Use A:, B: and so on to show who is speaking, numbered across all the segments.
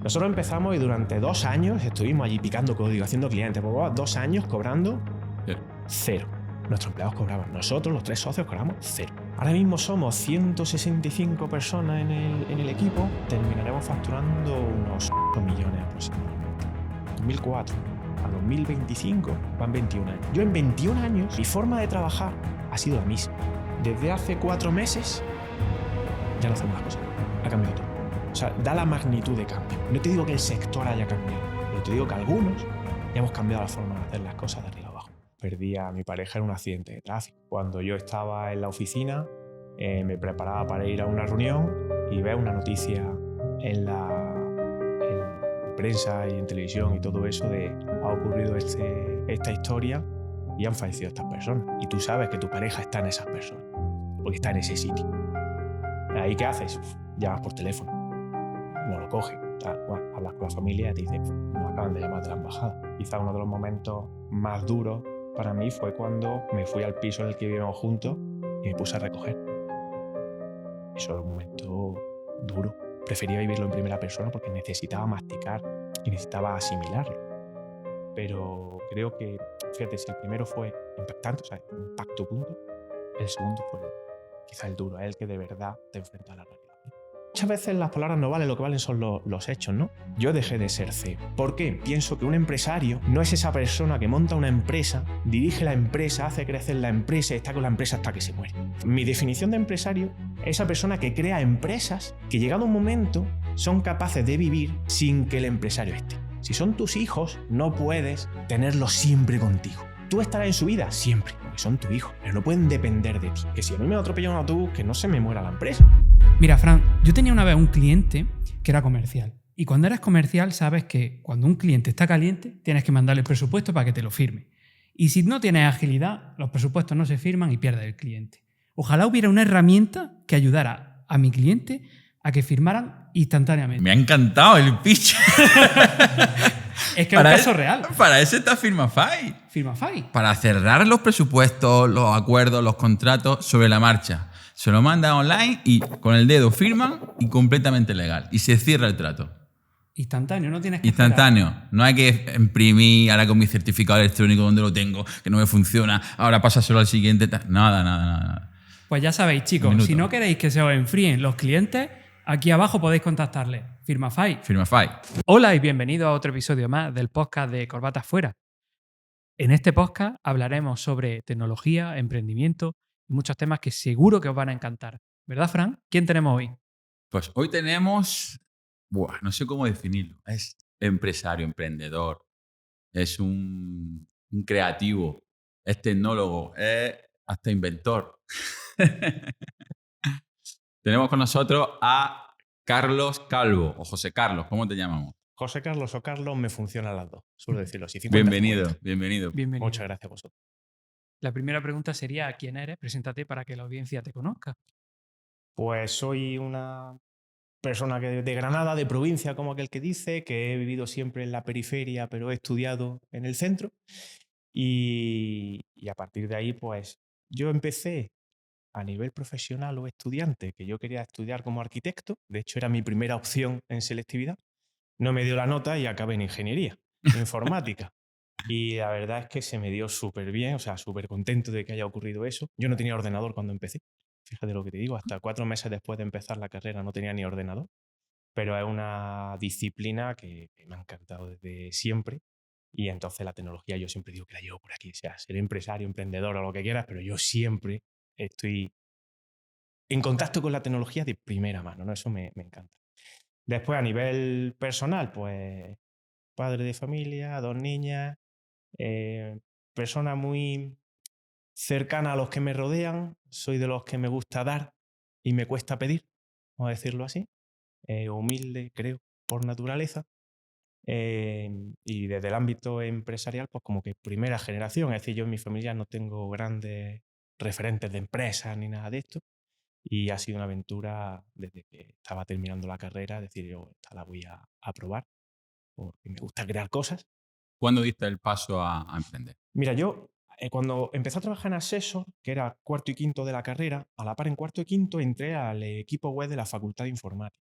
A: Nosotros empezamos y durante 2 años estuvimos allí picando código, haciendo clientes. Pues 2 años cobrando cero. Nuestros empleados cobraban. Nosotros, los 3 socios, cobramos cero. Ahora mismo somos 165 personas en el equipo. Terminaremos facturando unos 8 millones aproximadamente. 2004 a 2025 van 21 años. Yo en 21 años, mi forma de trabajar ha sido la misma. Desde hace 4 meses ya no hacemos las cosas. Ha cambiado todo. O sea, da la magnitud de cambio. No te digo que el sector haya cambiado, pero te digo que algunos ya hemos cambiado la forma de hacer las cosas de arriba abajo. Perdí a mi pareja en un accidente de tráfico. Cuando yo estaba en la oficina, me preparaba para ir a una reunión y veo una noticia en prensa y en televisión y todo eso de ha ocurrido esta historia y han fallecido estas personas. Y tú sabes que tu pareja está en esas personas, porque está en ese sitio. ¿Ahí qué haces? Llamas por teléfono. No lo coge. Hablas con la familia y te dicen, nos acaban de llamar de la embajada. Quizá uno de los momentos más duros para mí fue cuando me fui al piso en el que vivíamos juntos y me puse a recoger. Eso era un momento duro. Prefería vivirlo en primera persona porque necesitaba masticar y necesitaba asimilarlo. Pero creo que, fíjate, si el primero fue impactante, o sea, un impacto punto, el segundo fue quizá el duro, es el que de verdad te enfrenta a la realidad. Muchas veces las palabras no valen, lo que valen son los hechos, ¿no? Yo dejé de ser CEO. ¿Por qué? Pienso que un empresario no es esa persona que monta una empresa, dirige la empresa, hace crecer la empresa y está con la empresa hasta que se muere. Mi definición de empresario es esa persona que crea empresas que llegado un momento son capaces de vivir sin que el empresario esté. Si son tus hijos, no puedes tenerlos siempre contigo. Tú estarás en su vida siempre, porque son tu hijo, pero no pueden depender de ti. Que si a mí me atropella un autobús, que no se me muera la empresa.
B: Mira, Fran, yo tenía una vez un cliente que era comercial. Y cuando eres comercial sabes que cuando un cliente está caliente tienes que mandarle el presupuesto para que te lo firme. Y si no tienes agilidad, los presupuestos no se firman y pierdes el cliente. Ojalá hubiera una herramienta que ayudara a mi cliente a que firmaran instantáneamente.
C: Me ha encantado el pitch.
B: Es que es un caso real.
C: Para eso está Firmafy.
B: Firmafy.
C: Para cerrar los presupuestos, los acuerdos, los contratos sobre la marcha. Se lo mandan online y con el dedo firman y completamente legal. Y se cierra el trato.
B: Instantáneo, no tienes que
C: Instantáneo.
B: esperar.
C: No hay que imprimir ahora con mi certificado electrónico donde lo tengo, que no me funciona, ahora pásaselo al siguiente. Nada.
B: Pues ya sabéis, chicos, si no queréis que se os enfríen los clientes, aquí abajo podéis contactarle. Firmafy.
C: Firmafy.
B: Hola y bienvenidos a otro episodio más del podcast de Corbatas Fuera. En este podcast hablaremos sobre tecnología, emprendimiento y muchos temas que seguro que os van a encantar. ¿Verdad, Fran? ¿Quién tenemos hoy?
C: Pues hoy tenemos, no sé cómo definirlo, es empresario, emprendedor, es un creativo, es tecnólogo, es hasta inventor. Tenemos con nosotros a Carlos Calvo, o José Carlos, ¿cómo te llamamos?
A: José Carlos o Carlos me funcionan las dos, suelo decirlo así. 50-50.
C: Bienvenido.
A: Muchas gracias a vosotros.
B: La primera pregunta sería ¿quién eres? Preséntate para que la audiencia te conozca.
A: Pues soy una persona que de Granada, de provincia, como aquel que dice, que he vivido siempre en la periferia, pero he estudiado en el centro. Y a partir de ahí, pues yo empecé a nivel profesional o estudiante, que yo quería estudiar como arquitecto. De hecho, era mi primera opción en selectividad. No me dio la nota y acabé en ingeniería informática. Y la verdad es que se me dio súper bien, o sea, súper contento de que haya ocurrido eso. Yo no tenía ordenador cuando empecé. Fíjate lo que te digo, hasta 4 meses después de empezar la carrera no tenía ni ordenador. Pero es una disciplina que me ha encantado desde siempre. Y entonces la tecnología yo siempre digo que la llevo por aquí. O sea, ser empresario, emprendedor o lo que quieras, pero yo siempre estoy en contacto con la tecnología de primera mano, ¿no? Eso me encanta. Después, a nivel personal, pues padre de familia, 2 niñas, persona muy cercana a los que me rodean. Soy de los que me gusta dar y me cuesta pedir, vamos a decirlo así. Humilde, creo, por naturaleza. Y desde el ámbito empresarial, pues como que primera generación. Es decir, yo en mi familia no tengo grandes referentes de empresas ni nada de esto. Y ha sido una aventura desde que estaba terminando la carrera, decir, yo esta la voy a probar, porque me gusta crear cosas.
C: ¿Cuándo diste el paso a emprender?
A: Mira, yo cuando empecé a trabajar en Assessor, que era cuarto y quinto de la carrera, a la par en cuarto y quinto entré al equipo web de la Facultad de Informática.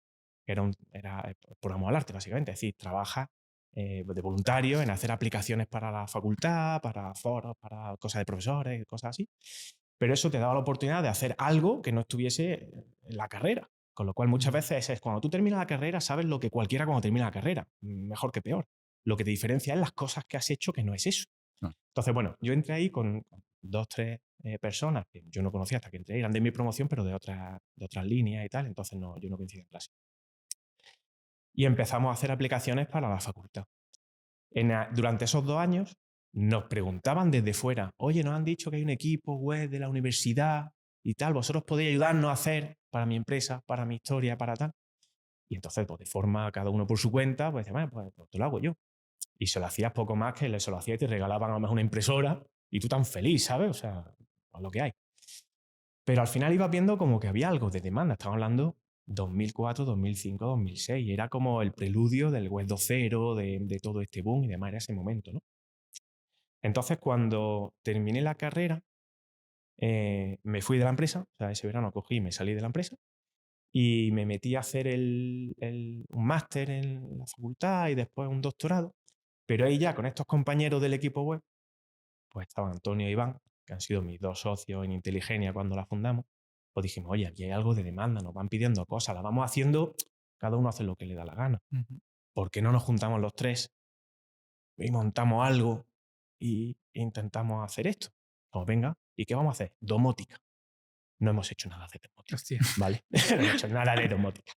A: que era por amor al arte, básicamente. Es decir, trabaja de voluntario en hacer aplicaciones para la facultad, para foros, para cosas de profesores, cosas así. Pero eso te daba la oportunidad de hacer algo que no estuviese en la carrera. Con lo cual, muchas veces es cuando tú terminas la carrera, sabes lo que cualquiera cuando termina la carrera, mejor que peor. Lo que te diferencia es las cosas que has hecho que no es eso.
C: No.
A: Entonces, bueno, yo entré ahí con 2, 3 personas que yo no conocía hasta que entré, eran de mi promoción, pero de otras líneas y tal, entonces yo no coincidí en clase. Y empezamos a hacer aplicaciones para la facultad. Durante esos 2 años nos preguntaban desde fuera, oye, nos han dicho que hay un equipo web de la universidad y tal, vosotros podéis ayudarnos a hacer para mi empresa, para mi historia, para tal. Y entonces, pues de forma, cada uno por su cuenta, pues, bueno, pues te lo hago yo. Y se lo hacías poco más que se lo hacías y te regalaban a lo mejor una impresora y tú tan feliz, ¿sabes? O sea, pues lo que hay. Pero al final ibas viendo como que había algo de demanda. Estamos hablando 2004, 2005, 2006. Y era como el preludio del web 2.0, de todo este boom y demás. Era ese momento, ¿no? Entonces, cuando terminé la carrera, me fui de la empresa. O sea, ese verano cogí y me salí de la empresa. Y me metí a hacer un máster en la facultad y después un doctorado. Pero ahí ya con estos compañeros del equipo web, pues estaban Antonio e Iván, que han sido mis 2 socios en Inteligenia cuando la fundamos, pues dijimos, oye, aquí hay algo de demanda, nos van pidiendo cosas, las vamos haciendo, cada uno hace lo que le da la gana. ¿Por qué no nos juntamos los 3 y montamos algo e intentamos hacer esto? Pues venga, ¿y qué vamos a hacer? Domótica. No hemos hecho nada de domótica.
B: Hostia.
A: ¿Vale? No hemos hecho nada de domótica.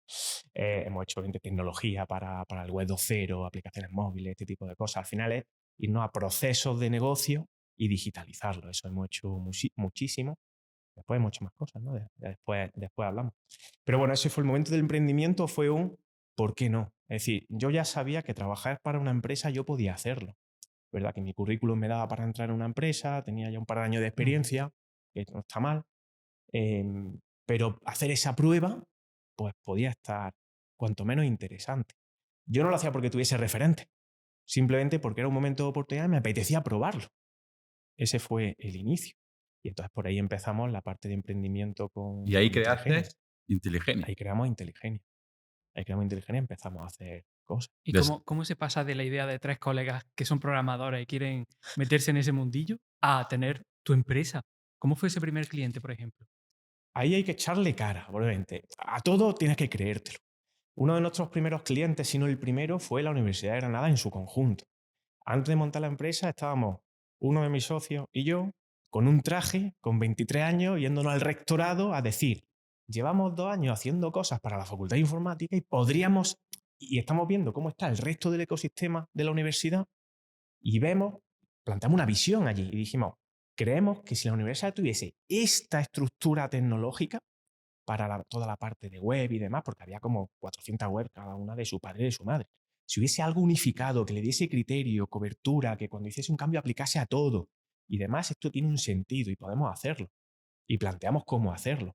A: Hemos hecho tecnología para el web 2.0, aplicaciones móviles, este tipo de cosas. Al final es irnos a procesos de negocio y digitalizarlo. Eso hemos hecho muchísimo. Después hemos hecho más cosas, ¿no? Después hablamos. Pero bueno, ese fue el momento del emprendimiento, fue ¿por qué no? Es decir, yo ya sabía que trabajar para una empresa yo podía hacerlo. ¿Verdad? Que mi currículum me daba para entrar en una empresa, tenía ya un par de años de experiencia, que no está mal. Pero hacer esa prueba, pues podía estar cuanto menos interesante. Yo no lo hacía porque tuviese referente, simplemente porque era un momento de oportunidad y me apetecía probarlo. Ese fue el inicio. Y entonces por ahí empezamos la parte de emprendimiento con
C: Y ahí
A: Inteligenia.
C: creaste Inteligenia.
A: Ahí creamos Inteligenia. Y empezamos a hacer cosas.
B: ¿Y cómo se pasa de la idea de 3 colegas que son programadores y quieren meterse en ese mundillo a tener tu empresa? ¿Cómo fue ese primer cliente, por ejemplo?
A: Ahí hay que echarle cara, obviamente. A todo tienes que creértelo. Uno de nuestros primeros clientes, si no el primero, fue la Universidad de Granada en su conjunto. Antes de montar la empresa estábamos uno de mis socios y yo con un traje, con 23 años, yéndonos al rectorado a decir, llevamos 2 años haciendo cosas para la Facultad de Informática y estamos viendo cómo está el resto del ecosistema de la universidad y planteamos una visión allí y dijimos, creemos que si la universidad tuviese esta estructura tecnológica para toda la parte de web y demás, porque había como 400 webs, cada una de su padre y de su madre. Si hubiese algo unificado que le diese criterio, cobertura, que cuando hiciese un cambio aplicase a todo y demás, esto tiene un sentido y podemos hacerlo. Y planteamos cómo hacerlo.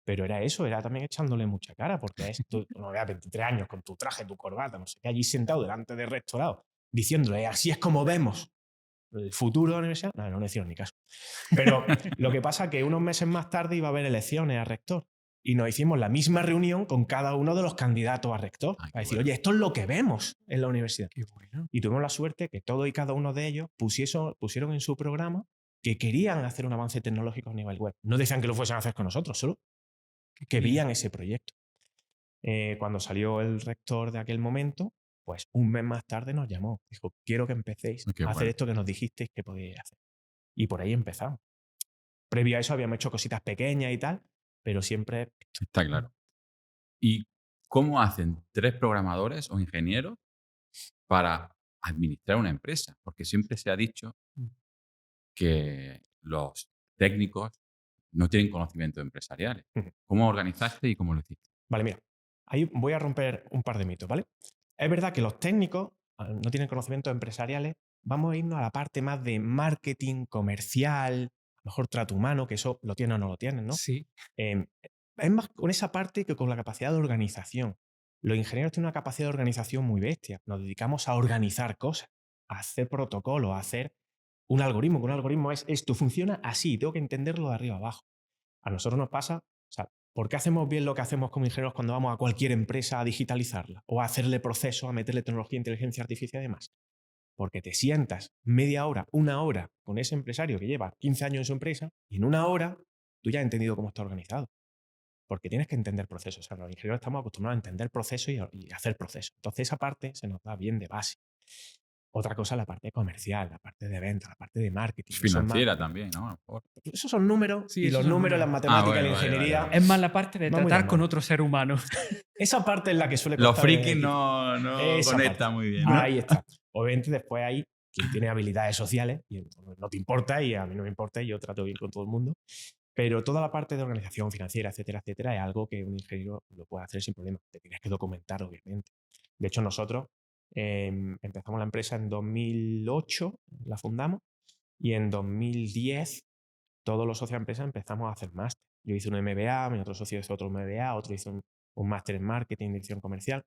A: Pero era eso, era también echándole mucha cara, porque esto, no veas 23 años con tu traje, tu corbata, no sé qué, allí sentado delante del rectorado, diciéndole, así es como vemos el futuro de la universidad. No le hicieron ni caso. Pero lo que pasa es que unos meses más tarde iba a haber elecciones a rector y nos hicimos la misma reunión con cada uno de los candidatos a rector. A decir, oye, esto es lo que vemos en la universidad.
B: Qué bueno.
A: Y tuvimos la suerte que todos y cada uno de ellos pusieron en su programa que querían hacer un avance tecnológico a nivel web. No decían que lo fuesen a hacer con nosotros, solo que veían ese proyecto. Cuando salió el rector de aquel momento, pues un mes más tarde nos llamó. Dijo, quiero que empecéis a hacer esto que nos dijisteis que podíais hacer. Y por ahí empezamos. Previo a eso habíamos hecho cositas pequeñas y tal, pero siempre...
C: Está claro. ¿Y cómo hacen 3 programadores o ingenieros para administrar una empresa? Porque siempre se ha dicho que los técnicos no tienen conocimientos empresariales. ¿Cómo organizaste y cómo lo hiciste?
A: Vale, mira, ahí voy a romper un par de mitos, ¿vale? Es verdad que los técnicos no tienen conocimientos empresariales, vamos a irnos a la parte más de marketing, comercial, a lo mejor trato humano, que eso lo tienen o no lo tienen, ¿no?
B: Sí.
A: Es más con esa parte que con la capacidad de organización. Los ingenieros tienen una capacidad de organización muy bestia. Nos dedicamos a organizar cosas, a hacer protocolos, a hacer un algoritmo. Que un algoritmo es esto funciona así, tengo que entenderlo de arriba abajo. A nosotros nos pasa, o sea, ¿Por qué hacemos bien lo que hacemos como ingenieros cuando vamos a cualquier empresa a digitalizarla o a hacerle procesos, a meterle tecnología, inteligencia artificial y demás? Porque te sientas media hora, una hora con ese empresario que lleva 15 años en su empresa y en una hora tú ya has entendido cómo está organizado. Porque tienes que entender procesos. O sea, los ingenieros estamos acostumbrados a entender procesos y hacer procesos. Entonces esa parte se nos da bien de base. Otra cosa es la parte comercial, la parte de venta, la parte de marketing.
C: Financiera también, ¿no? A lo mejor.
A: Esos son números
B: Sí,
A: y
B: esos
A: los
B: son
A: números, las
B: números.
A: matemáticas,
C: bueno,
A: la
C: vale,
A: ingeniería.
C: vale.
B: Es más la parte de
A: Va muy
B: tratar
A: de
B: con
A: mano.
B: otro ser humano.
A: Esa parte es la que suele
C: Los
A: costar.
C: frikis no
A: Esa
C: conecta
A: parte.
C: muy bien, ¿no?
A: Ahí está. Obviamente después hay quien tiene habilidades sociales y no te importa y a mí no me importa y yo trato bien con todo el mundo. Pero toda la parte de organización financiera, etcétera, etcétera, es algo que un ingeniero lo puede hacer sin problema. Te tienes que documentar, obviamente. De hecho, nosotros empezamos la empresa en 2008, la fundamos, y en 2010 todos los socios de la empresa empezamos a hacer máster. Yo hice un MBA, mi otro socio hizo otro MBA, otro hizo un máster en marketing, dirección comercial.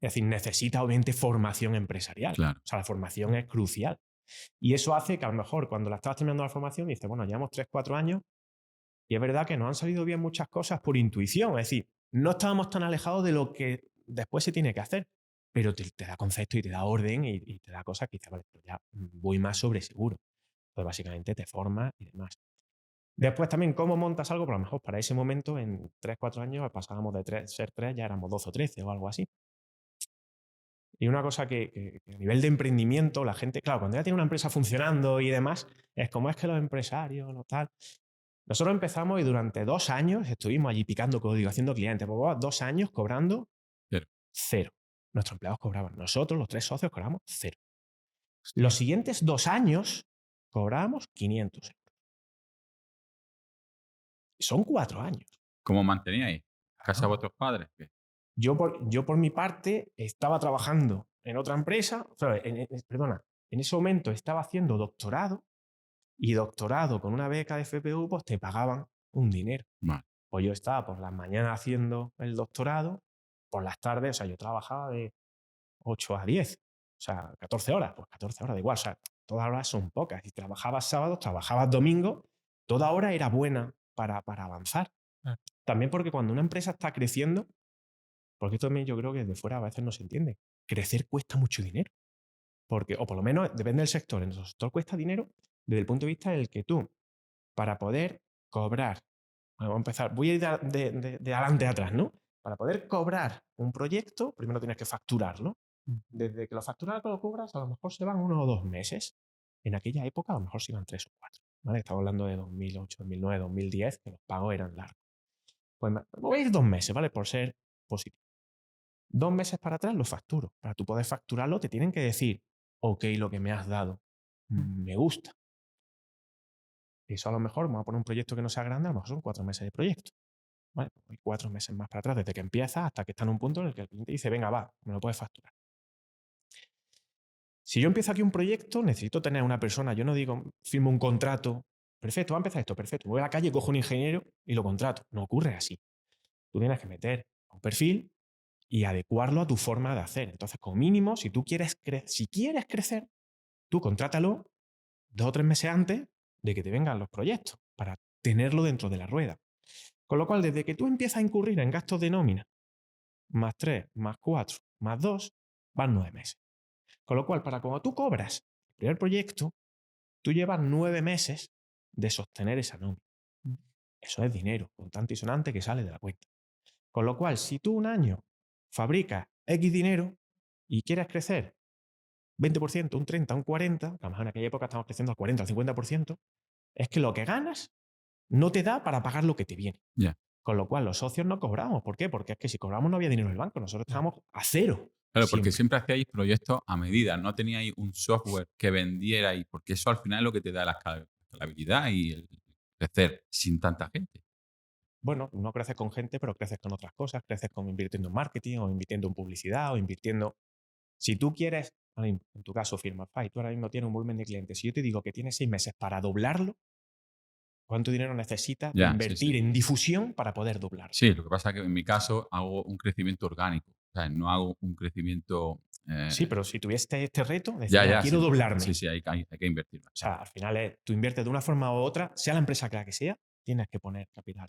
A: Es decir, necesita obviamente formación empresarial.
C: Claro.
A: O sea, la formación es crucial. Y eso hace que a lo mejor cuando la estabas terminando la formación dices, bueno, llevamos 3, 4 años y es verdad que nos han salido bien muchas cosas por intuición. Es decir, no estábamos tan alejados de lo que después se tiene que hacer, pero te da concepto y te da orden y te da cosas que dices, vale, pero ya voy más sobre seguro. Pues básicamente te formas y demás. Después también, ¿cómo montas algo? Pues a lo mejor para ese momento, en 3, 4 años, pasábamos de ser 3, ya éramos 12 o 13 o algo así. Y una cosa que a nivel de emprendimiento, la gente, claro, cuando ya tiene una empresa funcionando y demás, es como es que los empresarios, lo tal. Nosotros empezamos y durante 2 años estuvimos allí picando código, haciendo clientes. Pues 2 años cobrando cero. Nuestros empleados cobraban. Nosotros, los 3 socios, cobramos cero. Los siguientes 2 años cobrábamos 500 euros. Son 4 años.
C: ¿Cómo manteníais? ¿Casa de vuestros padres? ¿Qué?
A: Yo por mi parte estaba trabajando en otra empresa, perdona, en ese momento estaba haciendo doctorado y doctorado con una beca de FPU pues te pagaban un dinero.
C: Vale.
A: Pues yo estaba por las mañanas haciendo el doctorado, por las tardes, o sea, yo trabajaba de 8 a 10, o sea, 14 horas, pues 14 horas, da igual, o sea, todas horas son pocas. Si trabajabas sábados, trabajabas domingo, toda hora era buena para avanzar. También porque cuando una empresa está creciendo, porque esto también yo creo que desde fuera a veces no se entiende. Crecer cuesta mucho dinero. Porque, o por lo menos depende del sector. En nuestro sector cuesta dinero desde el punto de vista en el que tú, para poder cobrar, vamos a empezar, voy a ir de adelante a atrás, ¿no? Para poder cobrar un proyecto, primero tienes que facturarlo. Desde que lo facturas lo cobras, a lo mejor se van 1 o 2 meses. En aquella época a lo mejor se iban 3 o 4. ¿Vale? Estamos hablando de 2008, 2009, 2010, que los pagos eran largos. Pues voy a ir 2 meses, ¿vale? Por ser positivo. 2 meses para atrás lo facturo. Para tú poder facturarlo te tienen que decir, ok, lo que me has dado me gusta. Eso a lo mejor, vamos a poner un proyecto que no sea grande, a lo mejor son 4 meses de proyecto. ¿Vale? Pues hay 4 meses más para atrás desde que empiezas hasta que está en un punto en el que el cliente dice, venga, va, me lo puedes facturar. Si yo empiezo aquí un proyecto, necesito tener una persona, yo no digo, firmo un contrato, perfecto, va a empezar esto, perfecto, voy a la calle, cojo un ingeniero y lo contrato. No ocurre así. Tú tienes que meter un perfil y adecuarlo a tu forma de hacer. Entonces, como mínimo, si quieres crecer, tú contrátalo 2 o 3 meses antes de que te vengan los proyectos para tenerlo dentro de la rueda. Con lo cual, desde que tú empiezas a incurrir en gastos de nómina, más 3, más 4, más 2, van 9 meses. Con lo cual, para cuando tú cobras el primer proyecto, tú llevas 9 meses de sostener esa nómina. Eso es dinero, contante y sonante que sale de la cuenta. Con lo cual, si tú un año fabricas X dinero y quieres crecer 20%, un 30%, un 40%, a lo mejor en aquella época estamos creciendo al 40%, al 50%, es que lo que ganas no te da para pagar lo que te viene.
C: Yeah.
A: Con lo cual, los socios no cobramos. ¿Por qué? Porque es que si cobramos no había dinero en el banco.Nosotros estábamos a cero.
C: Claro, porque siempre hacíais proyectos a medida, no teníais un software que vendierais, porque eso al final es lo que te da la escalabilidad y el crecer sin tanta gente.
A: Bueno, no creces con gente, pero creces con otras cosas. Creces con invirtiendo en marketing o invirtiendo en publicidad o invirtiendo... Si tú quieres, en tu caso, Firmafy, tú ahora mismo tienes un volumen de clientes. Si yo te digo que tienes 6 meses para doblarlo, ¿cuánto dinero necesitas invertir en difusión para poder doblarlo?
C: Sí, lo que pasa es que en mi caso hago un crecimiento orgánico. O sea, no hago un crecimiento...
A: Sí, pero si tuviese este reto, quiero doblarme.
C: Sí, hay que invertir.
A: O sea, al final tú inviertes de una forma u otra, sea la empresa que sea, tienes que poner capital.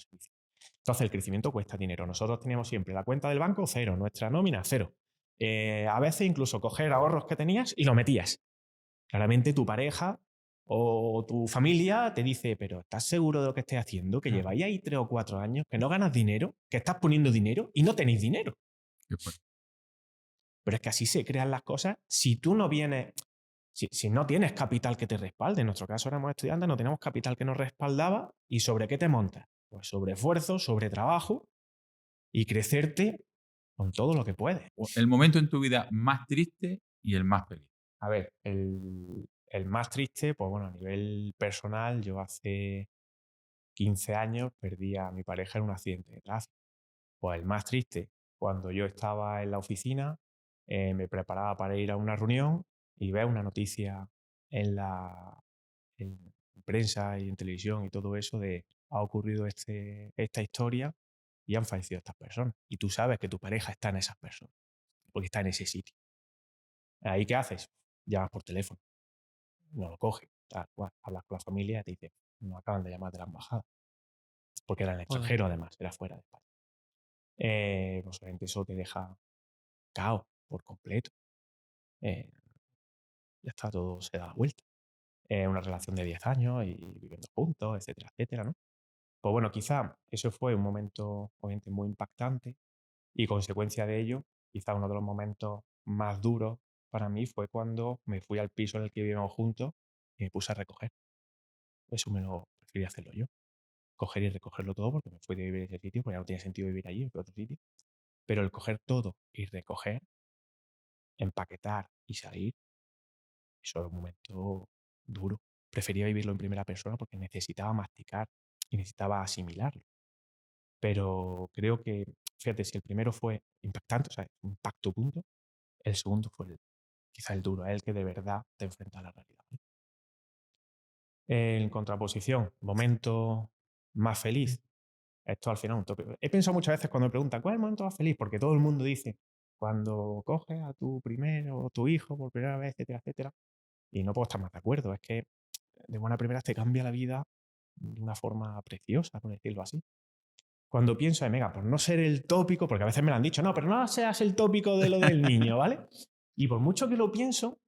A: Entonces, el crecimiento cuesta dinero. Nosotros teníamos siempre la cuenta del banco cero, nuestra nómina cero. A veces incluso coger ahorros que tenías y lo metías. Claramente tu pareja o tu familia te dice, pero ¿estás seguro de lo que estés haciendo? Que
B: Claro.
A: lleváis ahí 3 o 4 años, que no ganas dinero, que estás poniendo dinero y no tenéis dinero.
C: Qué fuerte.
A: Pero es que así se crean las cosas si tú no vienes, si no tienes capital que te respalde. En nuestro caso éramos estudiantes, no teníamos capital que nos respaldaba. ¿Y sobre qué te montas? Pues sobre esfuerzo, sobre trabajo y crecerte con todo lo que puedes.
C: El momento en tu vida más triste y el más feliz.
A: A ver, el más triste, pues bueno, a nivel personal, yo hace 15 años perdí a mi pareja en un accidente de tráfico. Pues el más triste, cuando yo estaba en la oficina, me preparaba para ir a una reunión y veo una noticia en la en prensa y en televisión y todo eso de ha ocurrido esta historia y han fallecido estas personas. Y tú sabes que tu pareja está en esas personas, porque está en ese sitio. ¿Ahí qué haces? Llamas por teléfono, no lo coge, tal cual. Hablas con la familia y te dice, nos acaban de llamar de la embajada, porque era en el
B: Joder.
A: extranjero además, era fuera de España. Pues obviamente eso te deja cao por completo. Eh, ya está, todo se da la vuelta. Una relación de 10 años y viviendo juntos, etcétera, etcétera, ¿no? Pues bueno, quizá eso fue un momento obviamente muy impactante y consecuencia de ello, quizá uno de los momentos más duros para mí fue cuando me fui al piso en el que vivíamos juntos y me puse a recoger. Eso me lo preferí hacerlo yo. Coger y recogerlo todo porque me fui de vivir en ese sitio, porque ya no tiene sentido vivir allí, en otro sitio. Pero el coger todo y recoger, empaquetar y salir, eso era un momento duro. Prefería vivirlo en primera persona porque necesitaba masticar y necesitaba asimilarlo. Pero creo que, fíjate, si el primero fue impactante, o sea, impacto punto, el segundo fue quizá el duro, el que de verdad te enfrenta a la realidad. ¿Vale? En contraposición, momento más feliz. Esto al final es un tópico. He pensado muchas veces cuando me preguntan, ¿cuál es el momento más feliz? Porque todo el mundo dice, cuando coges a tu primero o tu hijo por primera vez, etcétera, etcétera. Y no puedo estar más de acuerdo. Es que de buena primera te cambia la vida de una forma preciosa, por decirlo así. Cuando pienso en, venga, por no ser el tópico, porque a veces me lo han dicho, no, pero no seas el tópico de lo del niño, ¿vale? Y por mucho que lo pienso,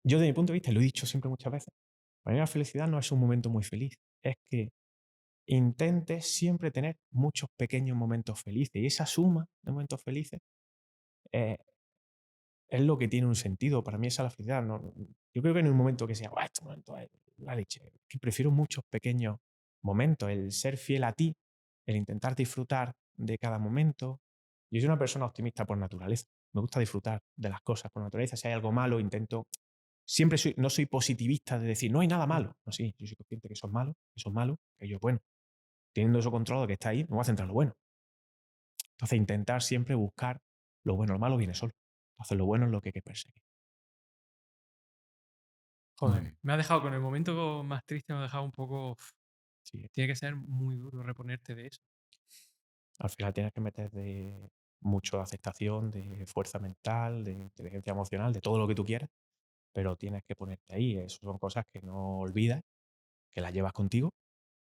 A: yo desde mi punto de vista, y lo he dicho siempre muchas veces, para mí la felicidad no es un momento muy feliz, es que intentes siempre tener muchos pequeños momentos felices y esa suma de momentos felices eh, es lo que tiene un sentido. Para mí esa es la felicidad. Yo creo que en un momento que sea, "Buah, este momento es la leche", que prefiero muchos pequeños momentos, el ser fiel a ti, el intentar disfrutar de cada momento. Yo soy una persona optimista por naturaleza. Me gusta disfrutar de las cosas por naturaleza. Si hay algo malo, intento. Siempre no soy positivista de decir, no hay nada malo. No, sí, yo soy consciente que eso es malo, que yo, bueno, teniendo eso controlado que está ahí, me voy a centrar en lo bueno. Entonces, intentar siempre buscar lo bueno, lo malo viene solo. Entonces, lo bueno es lo que hay que perseguir.
C: Muy
B: Joder,
C: bien.
B: me ha dejado con el momento más triste, me ha dejado un poco.
A: Sí.
B: Tiene que ser muy duro reponerte de eso.
A: Al final tienes que meter de mucho de aceptación, de fuerza mental, de inteligencia emocional, de todo lo que tú quieras, pero tienes que ponerte ahí. Eso son cosas que no olvidas, que las llevas contigo,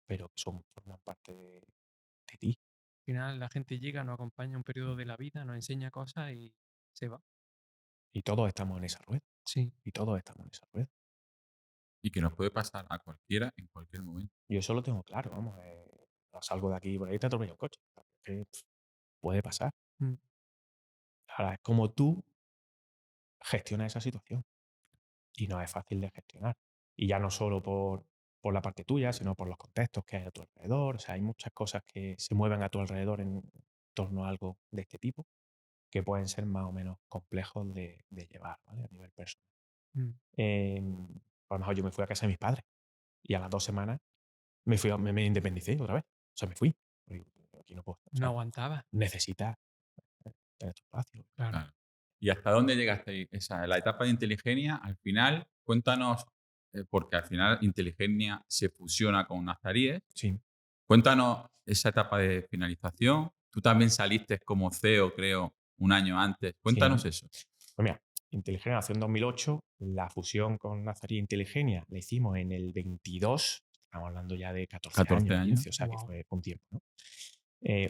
A: pero que forman parte de ti.
B: Al final la gente llega, nos acompaña un periodo de la vida, nos enseña cosas y se va.
A: Y todos estamos en esa rueda.
B: Sí.
A: Y todos estamos en esa rueda.
C: Y que nos puede pasar a cualquiera en cualquier momento.
A: Yo eso lo tengo claro, vamos. No salgo de aquí y por ahí te atropella un coche. Puede pasar.
B: Mm.
A: Ahora es como tú gestionas esa situación. Y no es fácil de gestionar. Y ya no solo por la parte tuya, sino por los contextos que hay a tu alrededor. O sea, hay muchas cosas que se mueven a tu alrededor en torno a algo de este tipo que pueden ser más o menos complejos de llevar, ¿vale? A nivel personal.
B: Mm.
A: A lo mejor yo me fui a casa de mis padres y a las 2 semanas me independicé otra vez. O sea, me fui. Porque aquí no puedo. O
B: No
A: sea,
B: aguantaba.
A: necesitas tener tu espacio.
B: Claro.
C: Claro. ¿Y hasta dónde llegaste ahí? La etapa de Inteligenia, al final, cuéntanos, porque al final Inteligenia se fusiona con Nazaríes.
A: Sí.
C: Cuéntanos esa etapa de finalización. Tú también saliste como CEO, creo, un año antes. Cuéntanos
A: Sí.
C: eso.
A: Pues mira, Inteligenia nació en 2008, la fusión con Nazarí Inteligenia la hicimos en el 22, estamos hablando ya de 14
C: 14
A: años,
C: años.
A: 15, o sea, que
B: Guau.
A: fue un tiempo, ¿no?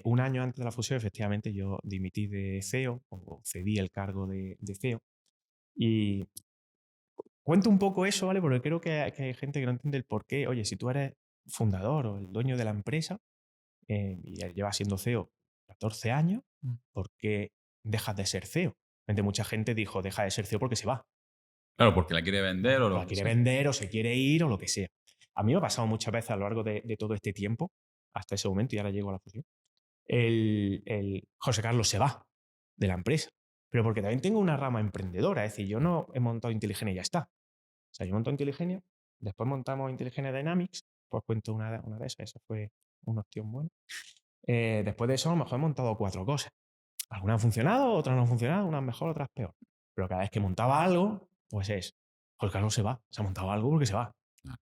A: Un año antes de la fusión, efectivamente, yo dimití de CEO o cedí el cargo de CEO. Y cuento un poco eso, ¿vale? Porque creo que hay gente que no entiende el por qué. Oye, si tú eres fundador o el dueño de la empresa y llevas siendo CEO 14 años,
B: Mm.
A: ¿por qué dejas de ser CEO? Mucha gente dijo, deja de ser CEO porque se va.
C: Claro, porque la quiere vender o
A: O
C: lo
A: la
C: que
A: quiere
C: sea.
A: vender o se quiere ir o lo que sea. A mí me ha pasado muchas veces a lo largo de todo este tiempo, hasta ese momento, y ahora llego a la fusión, el José Carlos se va de la empresa. Pero porque también tengo una rama emprendedora. Es decir, yo no he montado Intelligenia y ya está. O sea, yo monto Intelligenia, después montamos Intelligenia Dynamics, pues cuento una de esas, esa fue una opción buena. Después de eso, a lo mejor he montado 4 cosas. Algunas han funcionado, otras no han funcionado, unas mejor, otras peor. Pero cada vez que montaba algo, pues José Carlos se va. Se ha montado algo porque se va.
C: Ah.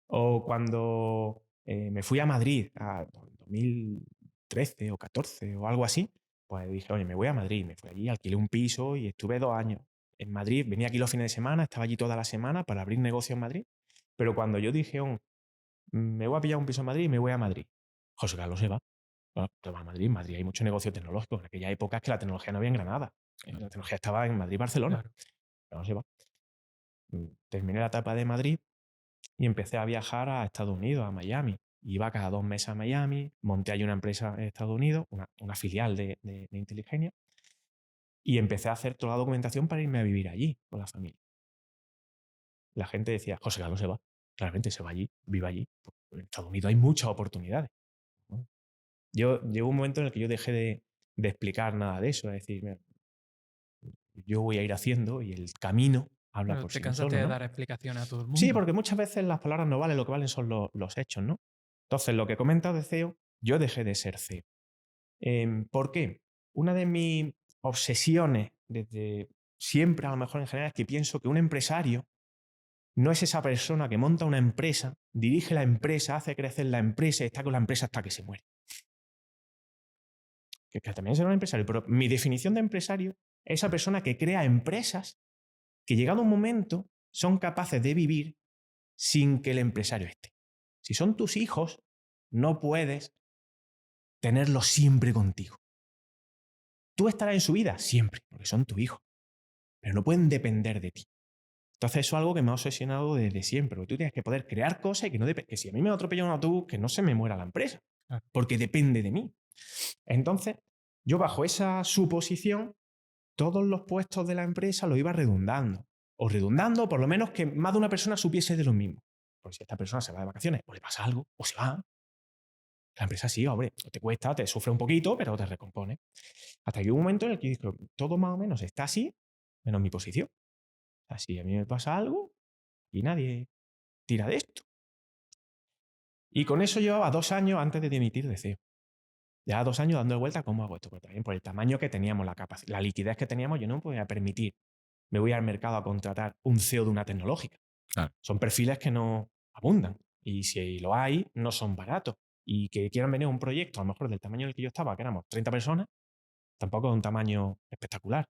A: O cuando me fui a Madrid, a 2013 o 14 o algo así, pues dije, oye, me voy a Madrid. Me fui allí, alquilé un piso y estuve 2 años en Madrid. Venía aquí los fines de semana, estaba allí toda la semana para abrir negocio en Madrid. Pero cuando yo dije, me voy a pillar un piso en Madrid y me voy a Madrid, José Carlos se va. Bueno, te vas a Madrid. En Madrid hay mucho negocio tecnológico. En aquella época es que la tecnología no había en Granada. La tecnología estaba en Madrid y Barcelona.
B: Claro.
A: Pero no se va. Terminé la etapa de Madrid y empecé a viajar a Estados Unidos, a Miami. Iba cada 2 meses a Miami, monté ahí una empresa en Estados Unidos, una filial de Intelligenia, y empecé a hacer toda la documentación para irme a vivir allí con la familia. La gente decía, José Carlos se va. Claramente se va allí, vive allí. En Estados Unidos hay muchas oportunidades. ¿No? Llegó un momento en el que yo dejé de explicar nada de eso, es decir, mira, yo voy a ir haciendo y el camino habla
B: Pero
A: por
B: te
A: sí
B: cansaste
A: solo,
B: de
A: ¿no?
B: dar explicaciones a todo el
A: Sí,
B: mundo.
A: porque muchas veces las palabras no valen, lo que valen son los hechos, ¿no? Entonces, lo que comentas de CEO, yo dejé de ser CEO. ¿Por qué? Una de mis obsesiones desde siempre, a lo mejor en general, es que pienso que un empresario no es esa persona que monta una empresa, dirige la empresa, hace crecer la empresa y está con la empresa hasta que se muere. Que también será un empresario, pero mi definición de empresario es esa persona que crea empresas que llegado un momento son capaces de vivir sin que el empresario esté. Si son tus hijos, no puedes tenerlos siempre contigo. Tú estarás en su vida siempre, porque son tu hijo, pero no pueden depender de ti. Entonces eso es algo que me ha obsesionado desde siempre, porque tú tienes que poder crear cosas y que si a mí me atropella un autobús, que no se me muera la empresa,
B: Claro.
A: porque depende de mí. Entonces, yo bajo esa suposición, todos los puestos de la empresa los iba redundando. O redundando, por lo menos que más de una persona supiese de lo mismo. Porque si esta persona se va de vacaciones, o le pasa algo, o se va, la empresa sí, hombre, te cuesta, te sufre un poquito, pero te recompone. Hasta que hubo un momento en el que dije, todo más o menos está así, menos mi posición. Así a mí me pasa algo y nadie tira de esto. Y con eso llevaba 2 años antes de dimitir de CEO. Ya 2 años dando vueltas cómo hago esto. Pero también por el tamaño que teníamos, la liquidez que teníamos, yo no me podía permitir. Me voy al mercado a contratar un CEO de una tecnológica.
C: Claro.
A: Son perfiles que no abundan. Y si lo hay, no son baratos. Y que quieran venir a un proyecto, a lo mejor del tamaño en el que yo estaba, que éramos 30 personas, tampoco es un tamaño espectacular.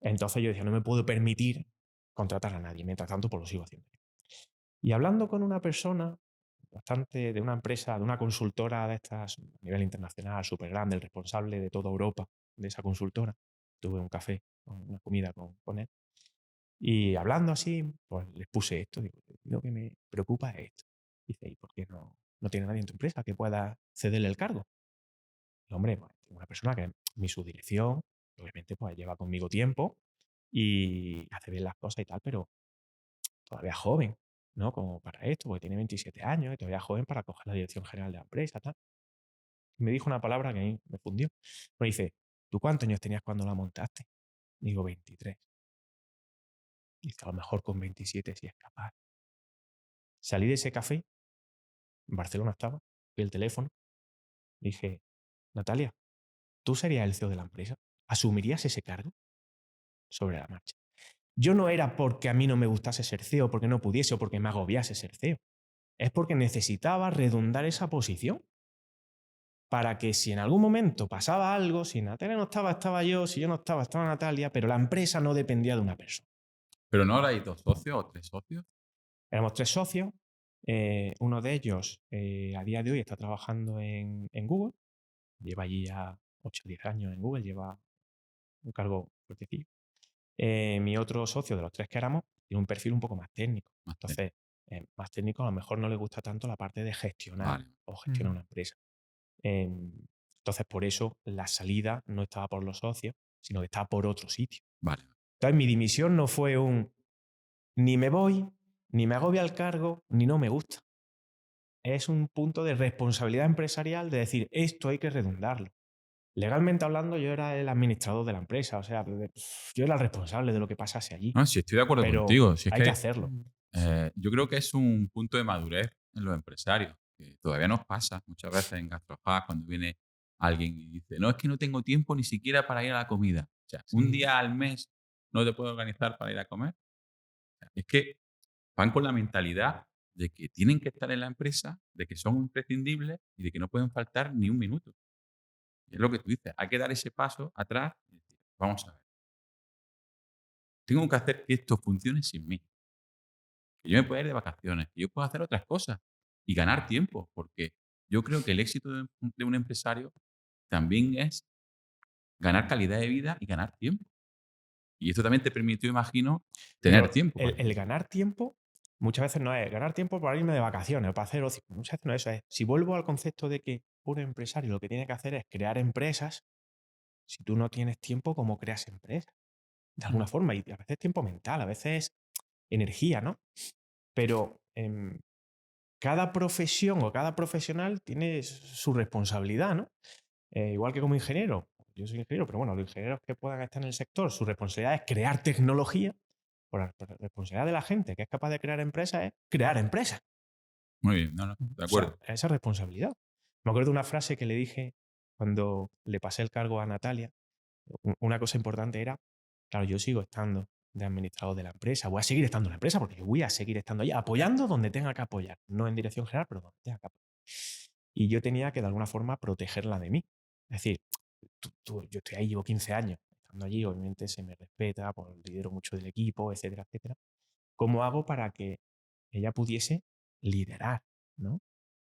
A: Entonces yo decía, no me puedo permitir contratar a nadie. Mientras tanto, pues lo sigo haciendo. Y hablando con una persona bastante de una empresa, de una consultora de estas a nivel internacional, súper grande, el responsable de toda Europa de esa consultora, tuve un café, una comida con él. Y hablando así, pues les puse esto. Digo, lo que me preocupa es esto. Dice, ¿y por qué no tiene nadie en tu empresa que pueda cederle el cargo? Y, hombre, pues, tengo una persona que es mi subdirección, obviamente pues lleva conmigo tiempo y hace bien las cosas y tal, pero todavía es joven, ¿no? Como para esto, porque tiene 27 años y todavía es joven para coger la dirección general de la empresa, tal. Y me dijo una palabra que a mí me fundió. Me dice, ¿tú cuántos años tenías cuando la montaste? Digo, 23. Dice, a lo mejor con 27 sí es capaz. Salí de ese café, en Barcelona estaba, vi el teléfono, dije, Natalia, ¿tú serías el CEO de la empresa? ¿Asumirías ese cargo? Sobre la marcha. Yo no era porque a mí no me gustase ser CEO, porque no pudiese o porque me agobiase ser CEO. Es porque necesitaba redundar esa posición. Para que si en algún momento pasaba algo, si Natalia no estaba, estaba yo, si yo no estaba, estaba Natalia, pero la empresa no dependía de una persona.
C: Pero no ahora hay 2 socios o 3 socios.
A: Éramos 3 socios, Uno de ellos, a día de hoy, está trabajando en Google. Lleva allí ya 8 o 10 años en Google, lleva un cargo fuertecillo. Mi otro socio, de los tres que éramos, tiene un perfil un poco más técnico.
C: Más
A: Entonces, más técnico, a lo mejor no le gusta tanto la parte de gestionar
C: Vale.
A: o gestionar una empresa. Em, entonces, por eso la salida no estaba por los socios, sino que estaba por otro sitio.
C: Vale.
A: Entonces, mi dimisión no fue un ni me voy, ni me agobia el cargo, ni no me gusta. Es un punto de responsabilidad empresarial de decir, esto hay que redundarlo. Legalmente hablando, yo era el administrador de la empresa, o sea, yo era el responsable de lo que pasase allí,
C: No, si estoy de acuerdo
A: pero
C: contigo. Si es
A: hay que
C: que
A: hacerlo.
C: yo creo que es un punto de madurez en los empresarios, que todavía nos pasa muchas veces en Gastrofaz cuando viene alguien y dice, no, es que no tengo tiempo ni siquiera para ir a la comida. O sea, un
A: Sí.
C: día al mes no te puedo organizar para ir a comer. O sea, es que van con la mentalidad de que tienen que estar en la empresa, de que son imprescindibles y de que no pueden faltar ni un minuto. Y es lo que tú dices, hay que dar ese paso atrás y decir, vamos a ver, tengo que hacer que esto funcione sin mí. Que yo me pueda ir de vacaciones, que yo pueda hacer otras cosas y ganar tiempo, porque yo creo que el éxito de un empresario también es ganar calidad de vida y ganar tiempo. Y esto también te permitió, imagino, tener
A: Pero
C: tiempo para
A: el ganar tiempo muchas veces no es ganar tiempo para irme de vacaciones o para hacer ocio. Muchas veces no es eso. Es, si vuelvo al concepto de que un empresario lo que tiene que hacer es crear empresas, si tú no tienes tiempo, ¿cómo creas empresas? De alguna forma. Y a veces tiempo mental, a veces energía, ¿no? Pero cada profesión o cada profesional tiene su responsabilidad, ¿no? Igual que como ingeniero. Yo soy ingeniero, pero bueno, los ingenieros que puedan estar en el sector, su responsabilidad es crear tecnología. Por la responsabilidad de la gente que es capaz de crear empresas es crear empresas.
C: muy bien, no, no, de
A: O sea,
C: acuerdo.
A: esa responsabilidad. Me acuerdo de una frase que le dije cuando le pasé el cargo a Natalia. Una cosa importante era, claro, yo sigo estando de administrador de la empresa, voy a seguir estando en la empresa porque yo voy a seguir estando allí, apoyando donde tenga que apoyar, no en dirección general, pero donde tenga que apoyar. Y yo tenía que de alguna forma protegerla de mí. Es decir, yo estoy ahí, llevo 15 años estando allí, obviamente se me respeta, pues, lidero mucho del equipo, etcétera, etcétera. ¿Cómo hago para que ella pudiese liderar, ¿no?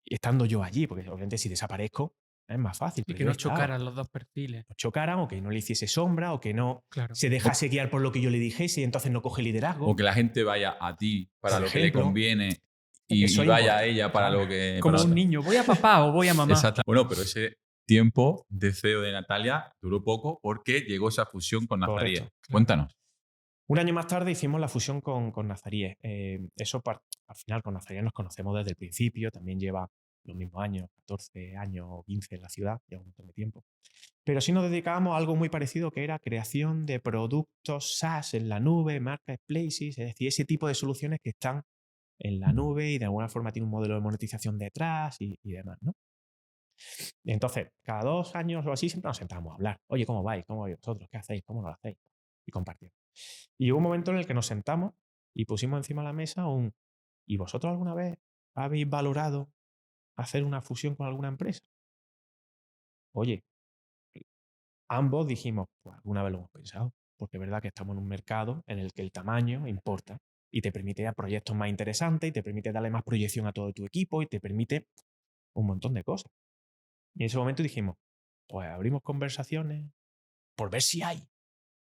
A: Y estando yo allí, porque obviamente si desaparezco es más fácil,
B: Y
A: pero
B: que
A: yo
B: no
A: estaba.
B: chocaran los dos perfiles.
A: No chocaran o que no le hiciese sombra o que no
B: Claro.
A: se dejase guiar por lo que yo le dijese y entonces no coge liderazgo,
C: O que la gente vaya a ti para
A: por
C: lo que le
A: ejemplo.
C: conviene
A: Eso
C: y
A: es
C: vaya a
A: importante,
C: ella para
A: claro.
C: lo que...
B: Como un niño, ¿voy a papá o voy a mamá?
C: Exacto. Bueno, pero ese tiempo de CEO de Natalia duró poco porque llegó esa fusión con Nazaríes.
A: Correcto.
C: Cuéntanos.
A: Un año más tarde hicimos la fusión con Nazaríes. Al final con Nazaríes nos conocemos desde el principio, también lleva los mismos años, 14 años o 15 en la ciudad, lleva un montón de tiempo. Pero sí nos dedicábamos a algo muy parecido que era creación de productos SaaS en la nube, marketplaces, es decir, ese tipo de soluciones que están en la nube y de alguna forma tiene un modelo de monetización detrás y demás, ¿no? Entonces, cada 2 años o así siempre nos sentamos a hablar. Oye, ¿cómo vais? ¿Cómo vais vosotros? ¿Qué hacéis? ¿Cómo no lo hacéis? Y compartir. Y hubo un momento en el que nos sentamos y pusimos encima de la mesa ¿y vosotros alguna vez habéis valorado hacer una fusión con alguna empresa? Oye, ambos dijimos, pues alguna vez lo hemos pensado, porque es verdad que estamos en un mercado en el que el tamaño importa y te permite dar proyectos más interesantes y te permite darle más proyección a todo tu equipo y te permite un montón de cosas. Y en ese momento dijimos, pues abrimos conversaciones por ver si hay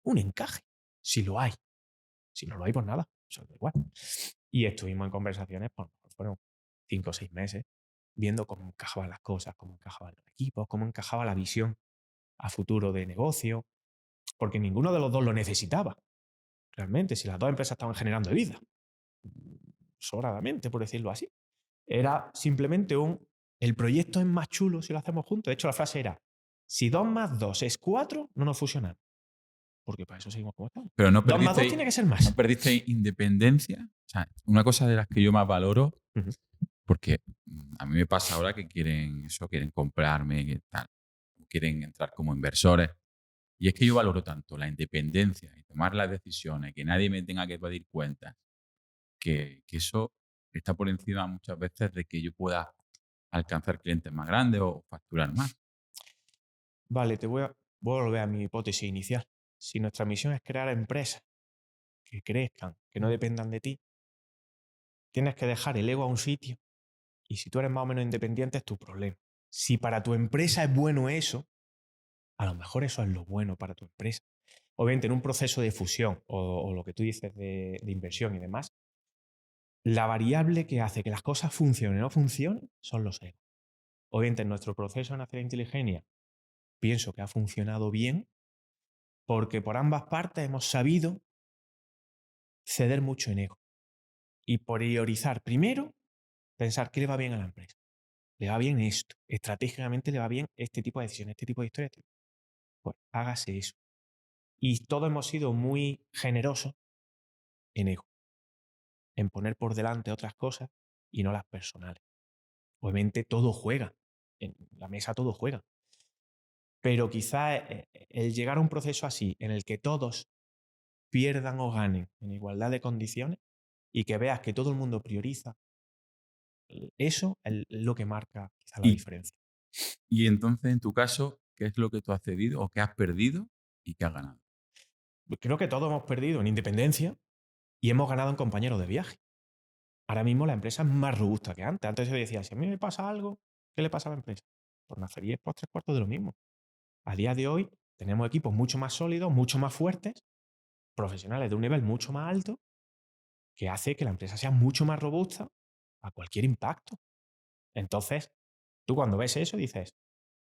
A: un encaje. Si lo hay. Si no lo hay, pues nada. Eso da igual. Y estuvimos en conversaciones, pues fueron 5 o 6 meses, viendo cómo encajaban las cosas, cómo encajaban los equipos, cómo encajaba la visión a futuro de negocio, porque ninguno de los dos lo necesitaba. Realmente, si las dos empresas estaban generando vida, sobradamente, por decirlo así. Era simplemente el proyecto es más chulo si lo hacemos juntos. De hecho, la frase era, si 2 más 2 es 4, no nos fusionamos. Porque para eso seguimos como estamos.
C: Pero no
A: 2 más 2
C: perdiste,
A: tiene que ser
C: no
A: más.
C: perdiste independencia. O sea, una cosa de las que yo más valoro,
A: Ujú.
C: porque a mí me pasa ahora que quieren comprarme, que tal, quieren entrar como inversores. Y es que yo valoro tanto la independencia y tomar las decisiones, que nadie me tenga que pedir cuentas, que eso está por encima muchas veces de que yo pueda alcanzar clientes más grandes o facturar más.
A: Vale, voy a volver a mi hipótesis inicial. Si nuestra misión es crear empresas que crezcan, que no dependan de ti, tienes que dejar el ego a un sitio y si tú eres más o menos independiente es tu problema. Si para tu empresa es bueno eso, a lo mejor eso es lo bueno para tu empresa. Obviamente en un proceso de fusión o lo que tú dices de inversión y demás, la variable que hace que las cosas funcionen o no funcionen son los egos. Obviamente en nuestro proceso de Nacer Inteligenia pienso que ha funcionado bien porque por ambas partes hemos sabido ceder mucho en ego y priorizar primero, pensar qué le va bien a la empresa. Le va bien esto, estratégicamente le va bien este tipo de decisiones, este tipo de historias. Pues hágase eso. Y todos hemos sido muy generosos en ego, en poner por delante otras cosas y no las personales. Obviamente todo juega, en la mesa todo juega. Pero quizá el llegar a un proceso así, en el que todos pierdan o ganen en igualdad de condiciones y que veas que todo el mundo prioriza, eso es lo que marca quizá la
C: Y,
A: diferencia.
C: y entonces, en tu caso, ¿qué es lo que tú has cedido o qué has perdido y qué has ganado?
A: Creo que todos hemos perdido en independencia y hemos ganado en compañeros de viaje. Ahora mismo la empresa es más robusta que antes. Antes yo decía, si a mí me pasa algo, ¿qué le pasa a la empresa? Por Nacería es pues tres cuartos de lo mismo. A día de hoy tenemos equipos mucho más sólidos, mucho más fuertes, profesionales de un nivel mucho más alto, que hace que la empresa sea mucho más robusta a cualquier impacto. Entonces, tú cuando ves eso dices,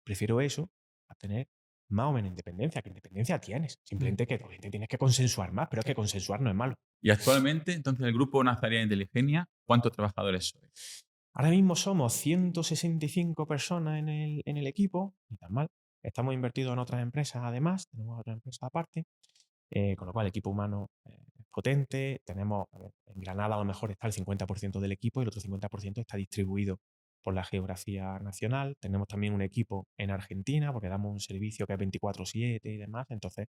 A: prefiero eso a tener más o menos independencia, que independencia tienes. Simplemente que obviamente tienes que consensuar más, pero es que consensuar no es malo.
C: Y actualmente, entonces, el grupo Nazaria Inteligenia, ¿cuántos trabajadores sois?
A: Ahora mismo somos 165 personas en el equipo, ni tan mal. Estamos invertidos en otras empresas además, tenemos otras empresas aparte, con lo cual el equipo humano es potente. Tenemos, a ver, en Granada a lo mejor está el 50% del equipo y el otro 50% está distribuido por la geografía nacional. Tenemos también un equipo en Argentina porque damos un servicio que es 24/7 y demás, entonces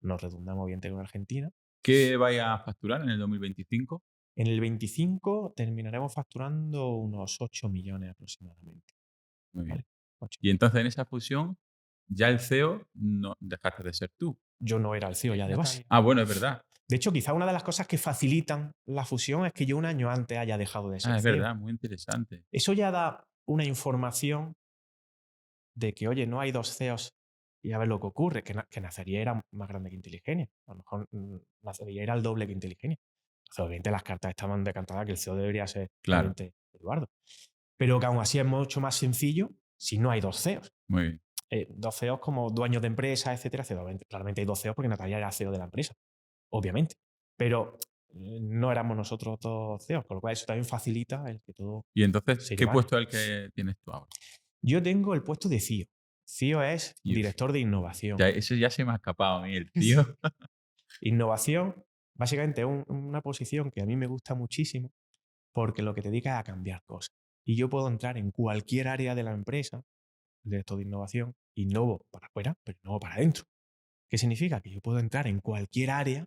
A: nos redundamos bien en Argentina.
C: ¿Qué vais a facturar en el 2025?
A: En el 25 terminaremos facturando unos 8 millones aproximadamente.
C: Muy bien.
A: ¿Vale? 8.
C: Y entonces, en esa fusión, ya el CEO no dejaste de ser tú.
A: Yo no era el CEO ya de base.
B: Natalia.
C: Ah, bueno, es verdad.
A: De hecho, quizá una de las cosas que facilitan la fusión es que yo un año antes haya dejado de ser
C: Ah, es
A: CEO.
C: verdad, muy interesante.
A: Eso ya da una información de que, oye, no hay dos CEOs y a ver lo que ocurre, que Nacería era más grande que Inteligenia. A lo mejor Nacería era el doble que Inteligenia. Entonces, obviamente las cartas estaban decantadas que el CEO debería ser,
C: Claro,
A: obviamente, Eduardo. Pero que aún así es mucho más sencillo si no hay dos CEOs.
C: muy bien.
A: Dos CEOs como dueños de empresa, etcétera. Claramente hay dos CEOs porque Natalia era CEO de la empresa, obviamente. Pero no éramos nosotros dos CEOs, con lo cual eso también facilita el que todo
C: Y entonces,
A: se
C: ¿qué
A: llevara.
C: puesto es el que tienes tú ahora?
A: Yo tengo el puesto de CIO. CIO es
C: Y
A: director de innovación.
C: ya, eso ya se me ha escapado a mí, el tío.
A: Innovación, básicamente, es una posición que a mí me gusta muchísimo porque lo que te dedica es a cambiar cosas. Y yo puedo entrar en cualquier área de la empresa, director de innovación, innovo para afuera, pero innovo para adentro. ¿Qué significa? Que yo puedo entrar en cualquier área,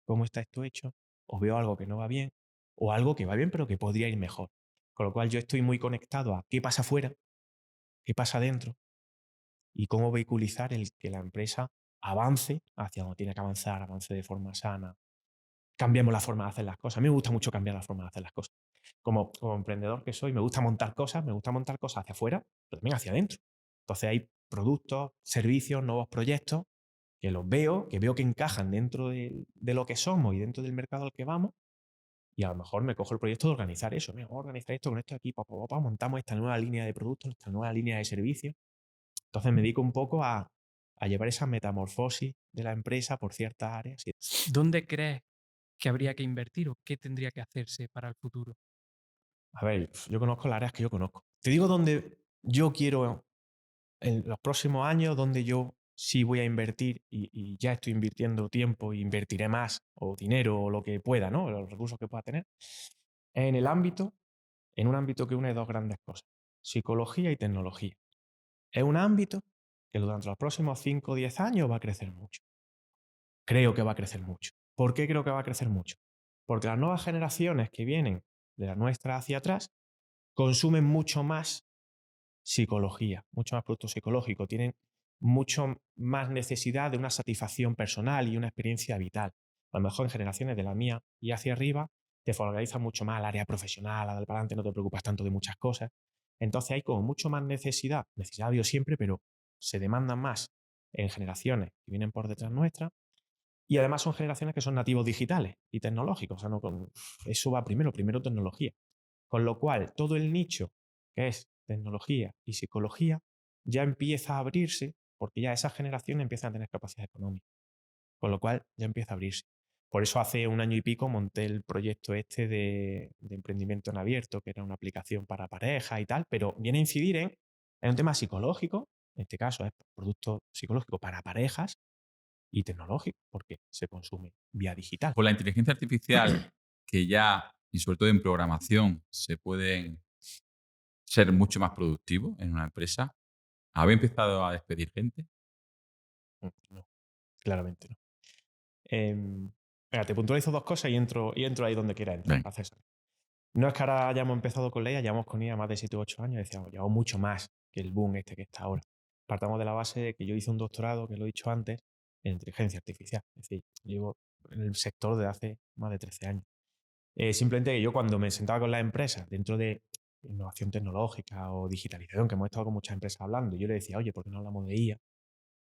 A: cómo está esto hecho, o veo algo que no va bien, o algo que va bien pero que podría ir mejor. Con lo cual yo estoy muy conectado a qué pasa afuera, qué pasa adentro y cómo vehiculizar el que la empresa avance hacia donde tiene que avanzar, avance de forma sana. Cambiemos la forma de hacer las cosas. A mí me gusta mucho cambiar la forma de hacer las cosas. Como emprendedor que soy, me gusta montar cosas hacia afuera, pero también hacia adentro. Entonces hay productos, servicios, nuevos proyectos que los veo, que veo que encajan dentro de lo que somos y dentro del mercado al que vamos, y a lo mejor me cojo el proyecto de organizar eso. Mira, vamos a organizar esto con estos equipos, montamos esta nueva línea de productos, esta nueva línea de servicios. Entonces me dedico un poco a llevar esa metamorfosis de la empresa por ciertas áreas.
B: ¿Dónde crees que habría que invertir o qué tendría que hacerse para el futuro?
A: A ver, yo conozco las áreas que yo conozco. Te digo dónde yo quiero en los próximos años, donde yo sí voy a invertir y ya estoy invirtiendo tiempo e invertiré más o dinero o lo que pueda, ¿no? Los recursos que pueda tener, en el ámbito, en un ámbito que une dos grandes cosas, psicología y tecnología. Es un ámbito que durante los próximos 5 o 10 años va a crecer mucho. Creo que va a crecer mucho. ¿Por qué creo que va a crecer mucho? Porque las nuevas generaciones que vienen de la nuestra hacia atrás consumen mucho más psicología, mucho más producto psicológico, tienen mucho más necesidad de una satisfacción personal y una experiencia vital. A lo mejor en generaciones de la mía y hacia arriba te focalizas mucho más al área profesional, a dar para adelante, no te preocupas tanto de muchas cosas. Entonces hay como mucho más necesidad ha habido siempre, pero se demandan más en generaciones que vienen por detrás nuestras y además son generaciones que son nativos digitales y tecnológicos. O sea, no eso va primero tecnología. Con lo cual, todo el nicho que es tecnología y psicología ya empieza a abrirse porque ya esas generaciones empiezan a tener capacidad económica. Con lo cual, ya empieza a abrirse. Por eso hace un año y pico monté el proyecto este de emprendimiento en abierto, que era una aplicación para pareja y tal, pero viene a incidir en un tema psicológico, en este caso es producto psicológico para parejas y tecnológico, porque se consume vía digital.
C: Con la inteligencia artificial, que ya, y sobre todo en programación, se pueden ser mucho más productivos en una empresa, ¿habéis empezado a despedir gente?
A: No, claramente no. Venga, te puntualizo dos cosas y entro ahí donde quiera entrar,
C: Venga.
A: César. No es que ahora hayamos empezado con Leia, llevamos con ella más de 7 u 8 años, decíamos, llevamos mucho más que el boom este que está ahora. Partamos de la base de que yo hice un doctorado, que lo he dicho antes, en inteligencia artificial. Es decir, llevo en el sector desde hace más de 13 años. Simplemente que yo cuando me sentaba con las empresas dentro de innovación tecnológica o digitalización, que hemos estado con muchas empresas hablando, yo le decía, oye, ¿por qué no hablamos de IA?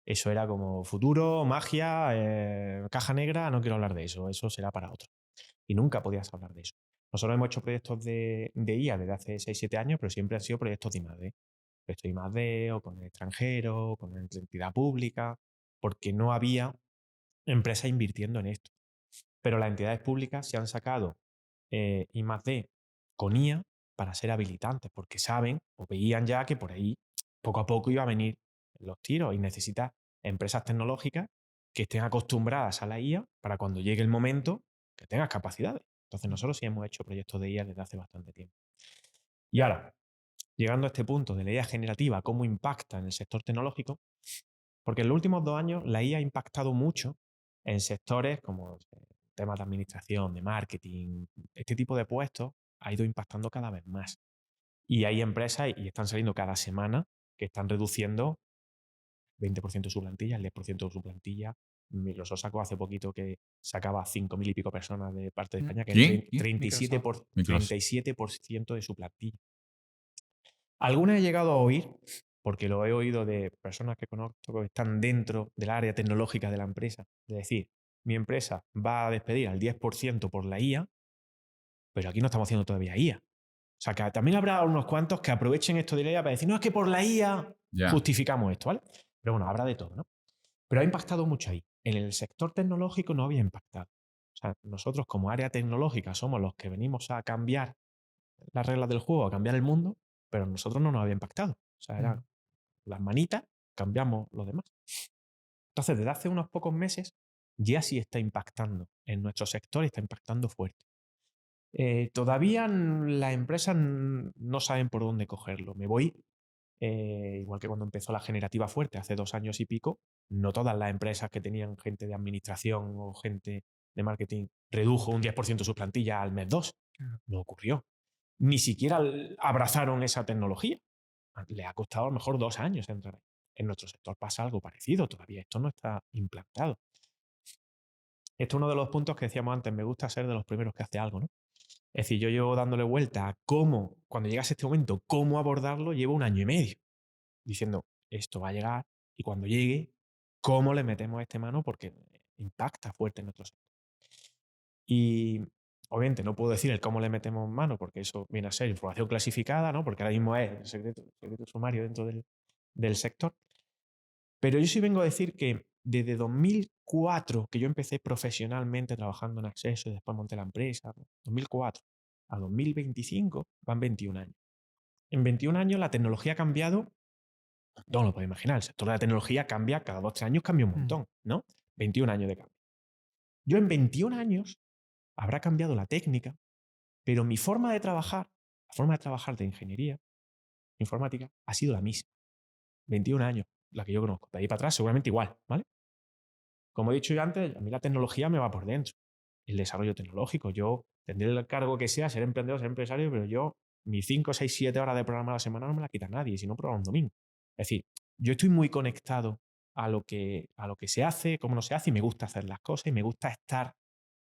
A: Eso era como futuro, magia, caja negra, no quiero hablar de eso será para otro. Y nunca podías hablar de eso. Nosotros hemos hecho proyectos de IA desde hace 6 7 años, pero siempre han sido proyectos de I+D. Proyectos de I+D o con el extranjero, con la entidad pública, porque no había empresa invirtiendo en esto. Pero las entidades públicas se han sacado I+D con IA para ser habilitantes, porque saben o veían ya que por ahí poco a poco iba a venir los tiros y necesitas empresas tecnológicas que estén acostumbradas a la IA para cuando llegue el momento que tengas capacidades. Entonces nosotros sí hemos hecho proyectos de IA desde hace bastante tiempo. Y ahora, llegando a este punto de la IA generativa, cómo impacta en el sector tecnológico, porque en los últimos 2 años la IA ha impactado mucho en sectores como temas de administración, de marketing, este tipo de puestos ha ido impactando cada vez más. Y hay empresas, y están saliendo cada semana, que están reduciendo 20% de su plantilla, el 10% de su plantilla. Microsoft sacó hace poquito que sacaba 5.000 y pico personas de parte de España, que es
C: ¿Quién? ¿Quién?
A: 37%,
C: Microsoft.
A: 37% de su plantilla. Algunas he llegado a oír, porque lo he oído de personas que conozco que están dentro del área tecnológica de la empresa, de decir, mi empresa va a despedir al 10% por la IA, pero aquí no estamos haciendo todavía IA. O sea, que también habrá unos cuantos que aprovechen esto de la IA para decir, no, es que por la IA
C: Ya.
A: justificamos esto, ¿vale? Pero bueno, habrá de todo, ¿no? Pero ha impactado mucho ahí. En el sector tecnológico no había impactado. O sea, nosotros como área tecnológica somos los que venimos a cambiar las reglas del juego, a cambiar el mundo, pero a nosotros no nos había impactado. O sea, eran las manitas, cambiamos lo demás. Entonces, desde hace unos pocos meses ya sí está impactando en nuestro sector y está impactando fuerte. Todavía las empresas no saben por dónde cogerlo. Me voy, igual que cuando empezó la generativa fuerte, hace 2 años y pico, no todas las empresas que tenían gente de administración o gente de marketing redujo un 10% su plantilla al mes 2. No ocurrió. Ni siquiera abrazaron esa tecnología. Le ha costado a lo mejor 2 años entrar ahí. En nuestro sector pasa algo parecido, todavía esto no está implantado. Esto es uno de los puntos que decíamos antes, me gusta ser de los primeros que hace algo, ¿no? Es decir, yo llevo dándole vuelta a cómo, cuando llegase este momento, cómo abordarlo, llevo 1 año y medio diciendo, esto va a llegar y cuando llegue, cómo le metemos este mano porque impacta fuerte en nuestro sector. Y obviamente no puedo decir el cómo le metemos mano porque eso viene a ser información clasificada, ¿no? Porque ahora mismo es secreto sumario dentro del sector. Pero yo sí vengo a decir que desde 2004, que yo empecé profesionalmente trabajando en Acceso y después monté la empresa, 2004 a 2025 van 21 años. En 21 años la tecnología ha cambiado, no lo puedo imaginar, el sector de la tecnología cambia, cada 2 3 años cambia un montón, ¿no? 21 años de cambio. Yo en 21 años habrá cambiado la técnica, pero mi forma de trabajar, la forma de trabajar de ingeniería informática, ha sido la misma. 21 años, la que yo conozco. De ahí para atrás seguramente igual, ¿vale? Como he dicho yo antes, a mí la tecnología me va por dentro. El desarrollo tecnológico. Yo tendré el cargo que sea, ser emprendedor, ser empresario, pero yo mis 5, 6, 7 horas de programa a la semana no me la quita nadie, si no programa un domingo. Es decir, yo estoy muy conectado a lo que se hace, cómo no se hace, y me gusta hacer las cosas y me gusta estar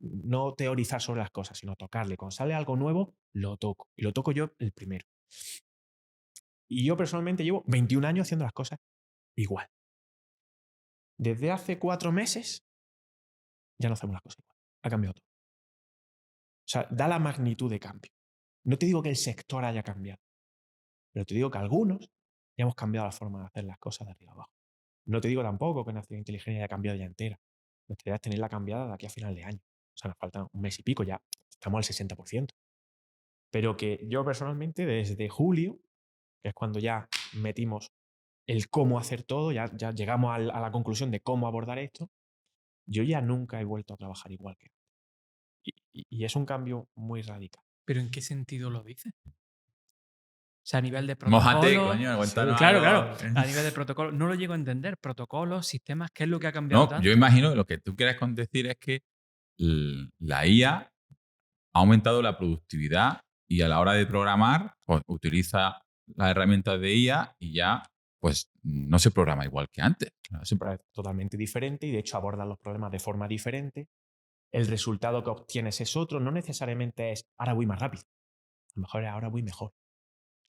A: no teorizar sobre las cosas, sino tocarle. Cuando sale algo nuevo, lo toco. Y lo toco yo el primero. Y yo personalmente llevo 21 años haciendo las cosas igual. Desde hace 4 meses ya no hacemos las cosas igual. Ha cambiado todo. O sea, da la magnitud de cambio. No te digo que el sector haya cambiado, pero te digo que algunos ya hemos cambiado la forma de hacer las cosas de arriba abajo. No te digo tampoco que Nación Inteligente haya cambiado ya entera. Nuestra idea es tenerla cambiada de aquí a final de año. O sea, nos falta un mes y pico, ya estamos al 60%. Pero que yo personalmente, desde julio, que es cuando ya metimos el cómo hacer todo, ya llegamos a la conclusión de cómo abordar esto, yo ya nunca he vuelto a trabajar igual que antes. Y es un cambio muy radical.
B: ¿Pero en qué sentido lo dices? O sea, a nivel de
C: Mójate,
B: protocolo.
C: coño, cuéntanos
B: Claro,
C: algo.
B: claro. A nivel de protocolo, no lo llego a entender. Protocolos, sistemas, ¿qué es lo que ha cambiado
C: No,
B: tanto?
C: yo imagino lo que tú quieres decir es que la IA ha aumentado la productividad y a la hora de programar, pues utiliza las herramientas de IA y ya pues no se programa igual que antes.
A: Siempre es totalmente diferente y de hecho abordan los problemas de forma diferente. El resultado que obtienes es otro, no necesariamente es ahora voy más rápido, a lo mejor es ahora voy mejor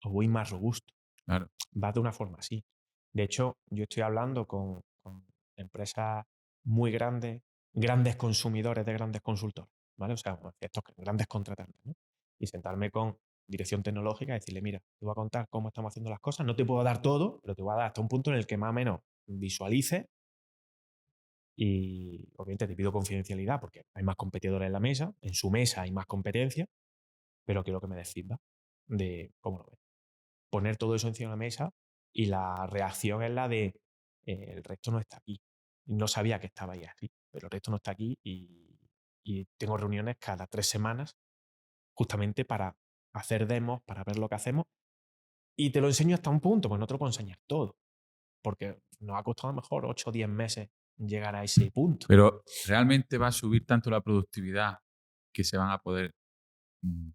A: o voy más robusto.
C: Claro.
A: Va de una forma así. De hecho, yo estoy hablando con empresas muy grandes, grandes consumidores de grandes consultores, ¿vale? O sea, estos grandes contratantes, ¿no? Y sentarme con dirección tecnológica y decirle, mira, te voy a contar cómo estamos haciendo las cosas, no te puedo dar todo, pero te voy a dar hasta un punto en el que más o menos visualice y obviamente te pido confidencialidad porque hay más competidores en la mesa, en su mesa hay más competencia, pero quiero que me des feedback de cómo lo ves. Poner todo eso encima de la mesa y la reacción es la de el resto no está aquí. No sabía que estaba ahí así, pero el resto no está aquí y tengo reuniones cada 3 semanas justamente para hacer demos, para ver lo que hacemos y te lo enseño hasta un punto, pues no te lo puedo enseñar todo, porque nos ha costado a lo mejor 8 o 10 meses llegar a ese punto.
C: Pero ¿realmente va a subir tanto la productividad que se van a poder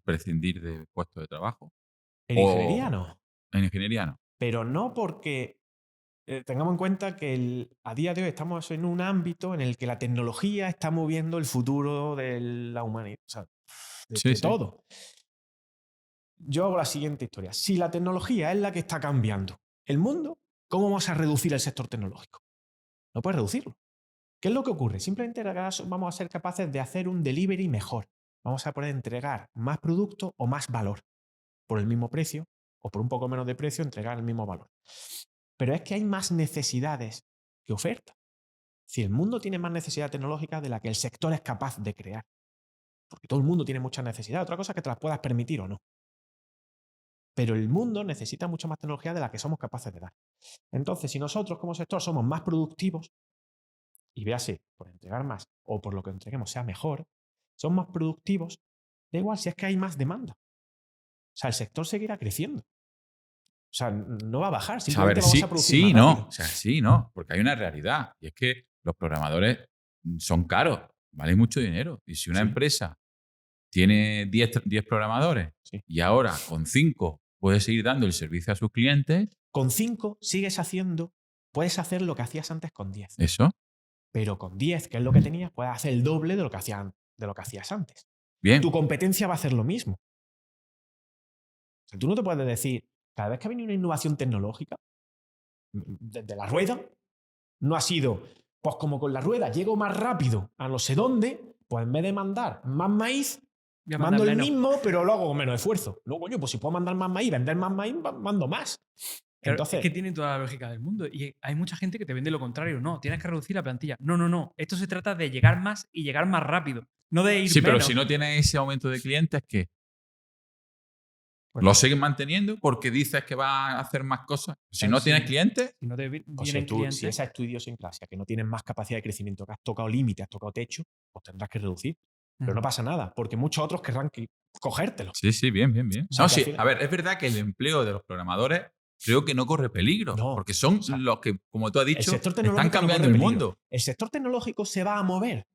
C: prescindir de puestos de trabajo?
A: En
C: ¿O
A: ingeniería no,
C: en ingeniería no?
A: pero no porque tengamos en cuenta que a día de hoy estamos en un ámbito en el que la tecnología está moviendo el futuro de la humanidad, o sea,
C: Sí,
A: de
C: sí.
A: todo. Yo hago la siguiente historia. Si la tecnología es la que está cambiando el mundo, ¿cómo vamos a reducir el sector tecnológico? No puedes reducirlo. ¿Qué es lo que ocurre? Simplemente vamos a ser capaces de hacer un delivery mejor. Vamos a poder entregar más producto o más valor por el mismo precio o por un poco menos de precio entregar el mismo valor. Pero es que hay más necesidades que oferta. Si el mundo tiene más necesidad tecnológica de la que el sector es capaz de crear. Porque todo el mundo tiene mucha necesidad. Otra cosa es que te las puedas permitir o no. Pero el mundo necesita mucha más tecnología de la que somos capaces de dar. Entonces, si nosotros como sector somos más productivos, y véase, por entregar más o por lo que entreguemos sea mejor, somos más productivos, da igual si es que hay más demanda. O sea, el sector seguirá creciendo. O sea, no va a bajar,
C: O sea, a
A: simplemente
C: ver,
A: vamos a producir
C: sí,
A: más
C: no.
A: rápido.
C: O sea, sí, no. Porque hay una realidad. Y es que los programadores son caros, valen mucho dinero. Y si una
A: Sí.
C: empresa tiene 10 programadores
A: Sí.
C: y ahora con 5 puede seguir dando el servicio a sus clientes,
A: Con 5 sigues haciendo, puedes hacer lo que hacías antes con 10.
C: eso,
A: Pero con 10, que es lo que tenías, puedes hacer el doble de lo que hacías antes.
C: bien.
A: Tu competencia va a hacer lo mismo. O sea, tú no te puedes decir, cada vez que ha venido una innovación tecnológica, desde la rueda, no ha sido, pues como con la rueda llego más rápido a no sé dónde, pues en vez de mandar más maíz,
B: Voy a mandar
A: mando el
B: menos.
A: mismo, pero lo hago con menos esfuerzo. No, coño, pues si puedo mandar más maíz, vender más maíz, mando más.
B: Claro,
A: Entonces,
B: es que tiene toda la lógica del mundo. Y hay mucha gente que te vende lo contrario. No, tienes que reducir la plantilla. No, no, no. Esto se trata de llegar más y llegar más rápido. No de ir
C: Sí, pero
B: menos.
C: si no tienes ese aumento de clientes, ¿qué?
A: bueno,
C: ¿Lo siguen manteniendo porque dices que va a hacer más cosas? Si no
A: sí.
C: tienes clientes,
B: Si no te
A: pues
B: vienen clientes.
A: si esa es tu idiosincrasia, que no tienes más capacidad de crecimiento, que has tocado límite, has tocado techo, pues tendrás que reducir. Pero no pasa nada, porque muchos otros querrán cogértelo.
C: sí, sí, bien, bien, bien.
A: O sea,
C: No,
A: que al
C: sí,
A: final-
C: a ver, es verdad que el empleo de los programadores creo que no corre peligro,
A: No,
C: porque son
A: o sea,
C: los que, como tú has
A: El
C: dicho,
A: sector
C: están
A: tecnológico no
C: cambiando
A: corre
C: el
A: peligro.
C: mundo.
A: El sector tecnológico se va a mover.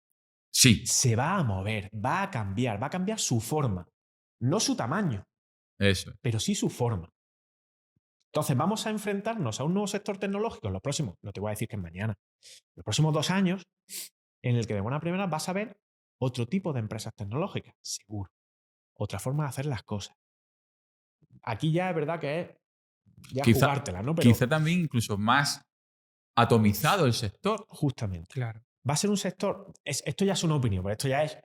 C: Sí,
A: Se va a mover, va a cambiar su forma. No su tamaño,
C: eso.
A: pero sí su forma. Entonces vamos a enfrentarnos a un nuevo sector tecnológico en los próximos, no te voy a decir que es mañana, los próximos 2 años, en el que de buena primera vas a ver otro tipo de empresas tecnológicas, seguro. Otra forma de hacer las cosas. Aquí ya es verdad que es ya
C: Quizá,
A: jugártela, ¿no? Pero
C: quizá también incluso más atomizado el sector.
A: justamente.
B: Claro.
A: Va a ser un sector, esto ya es una opinión, pero esto ya es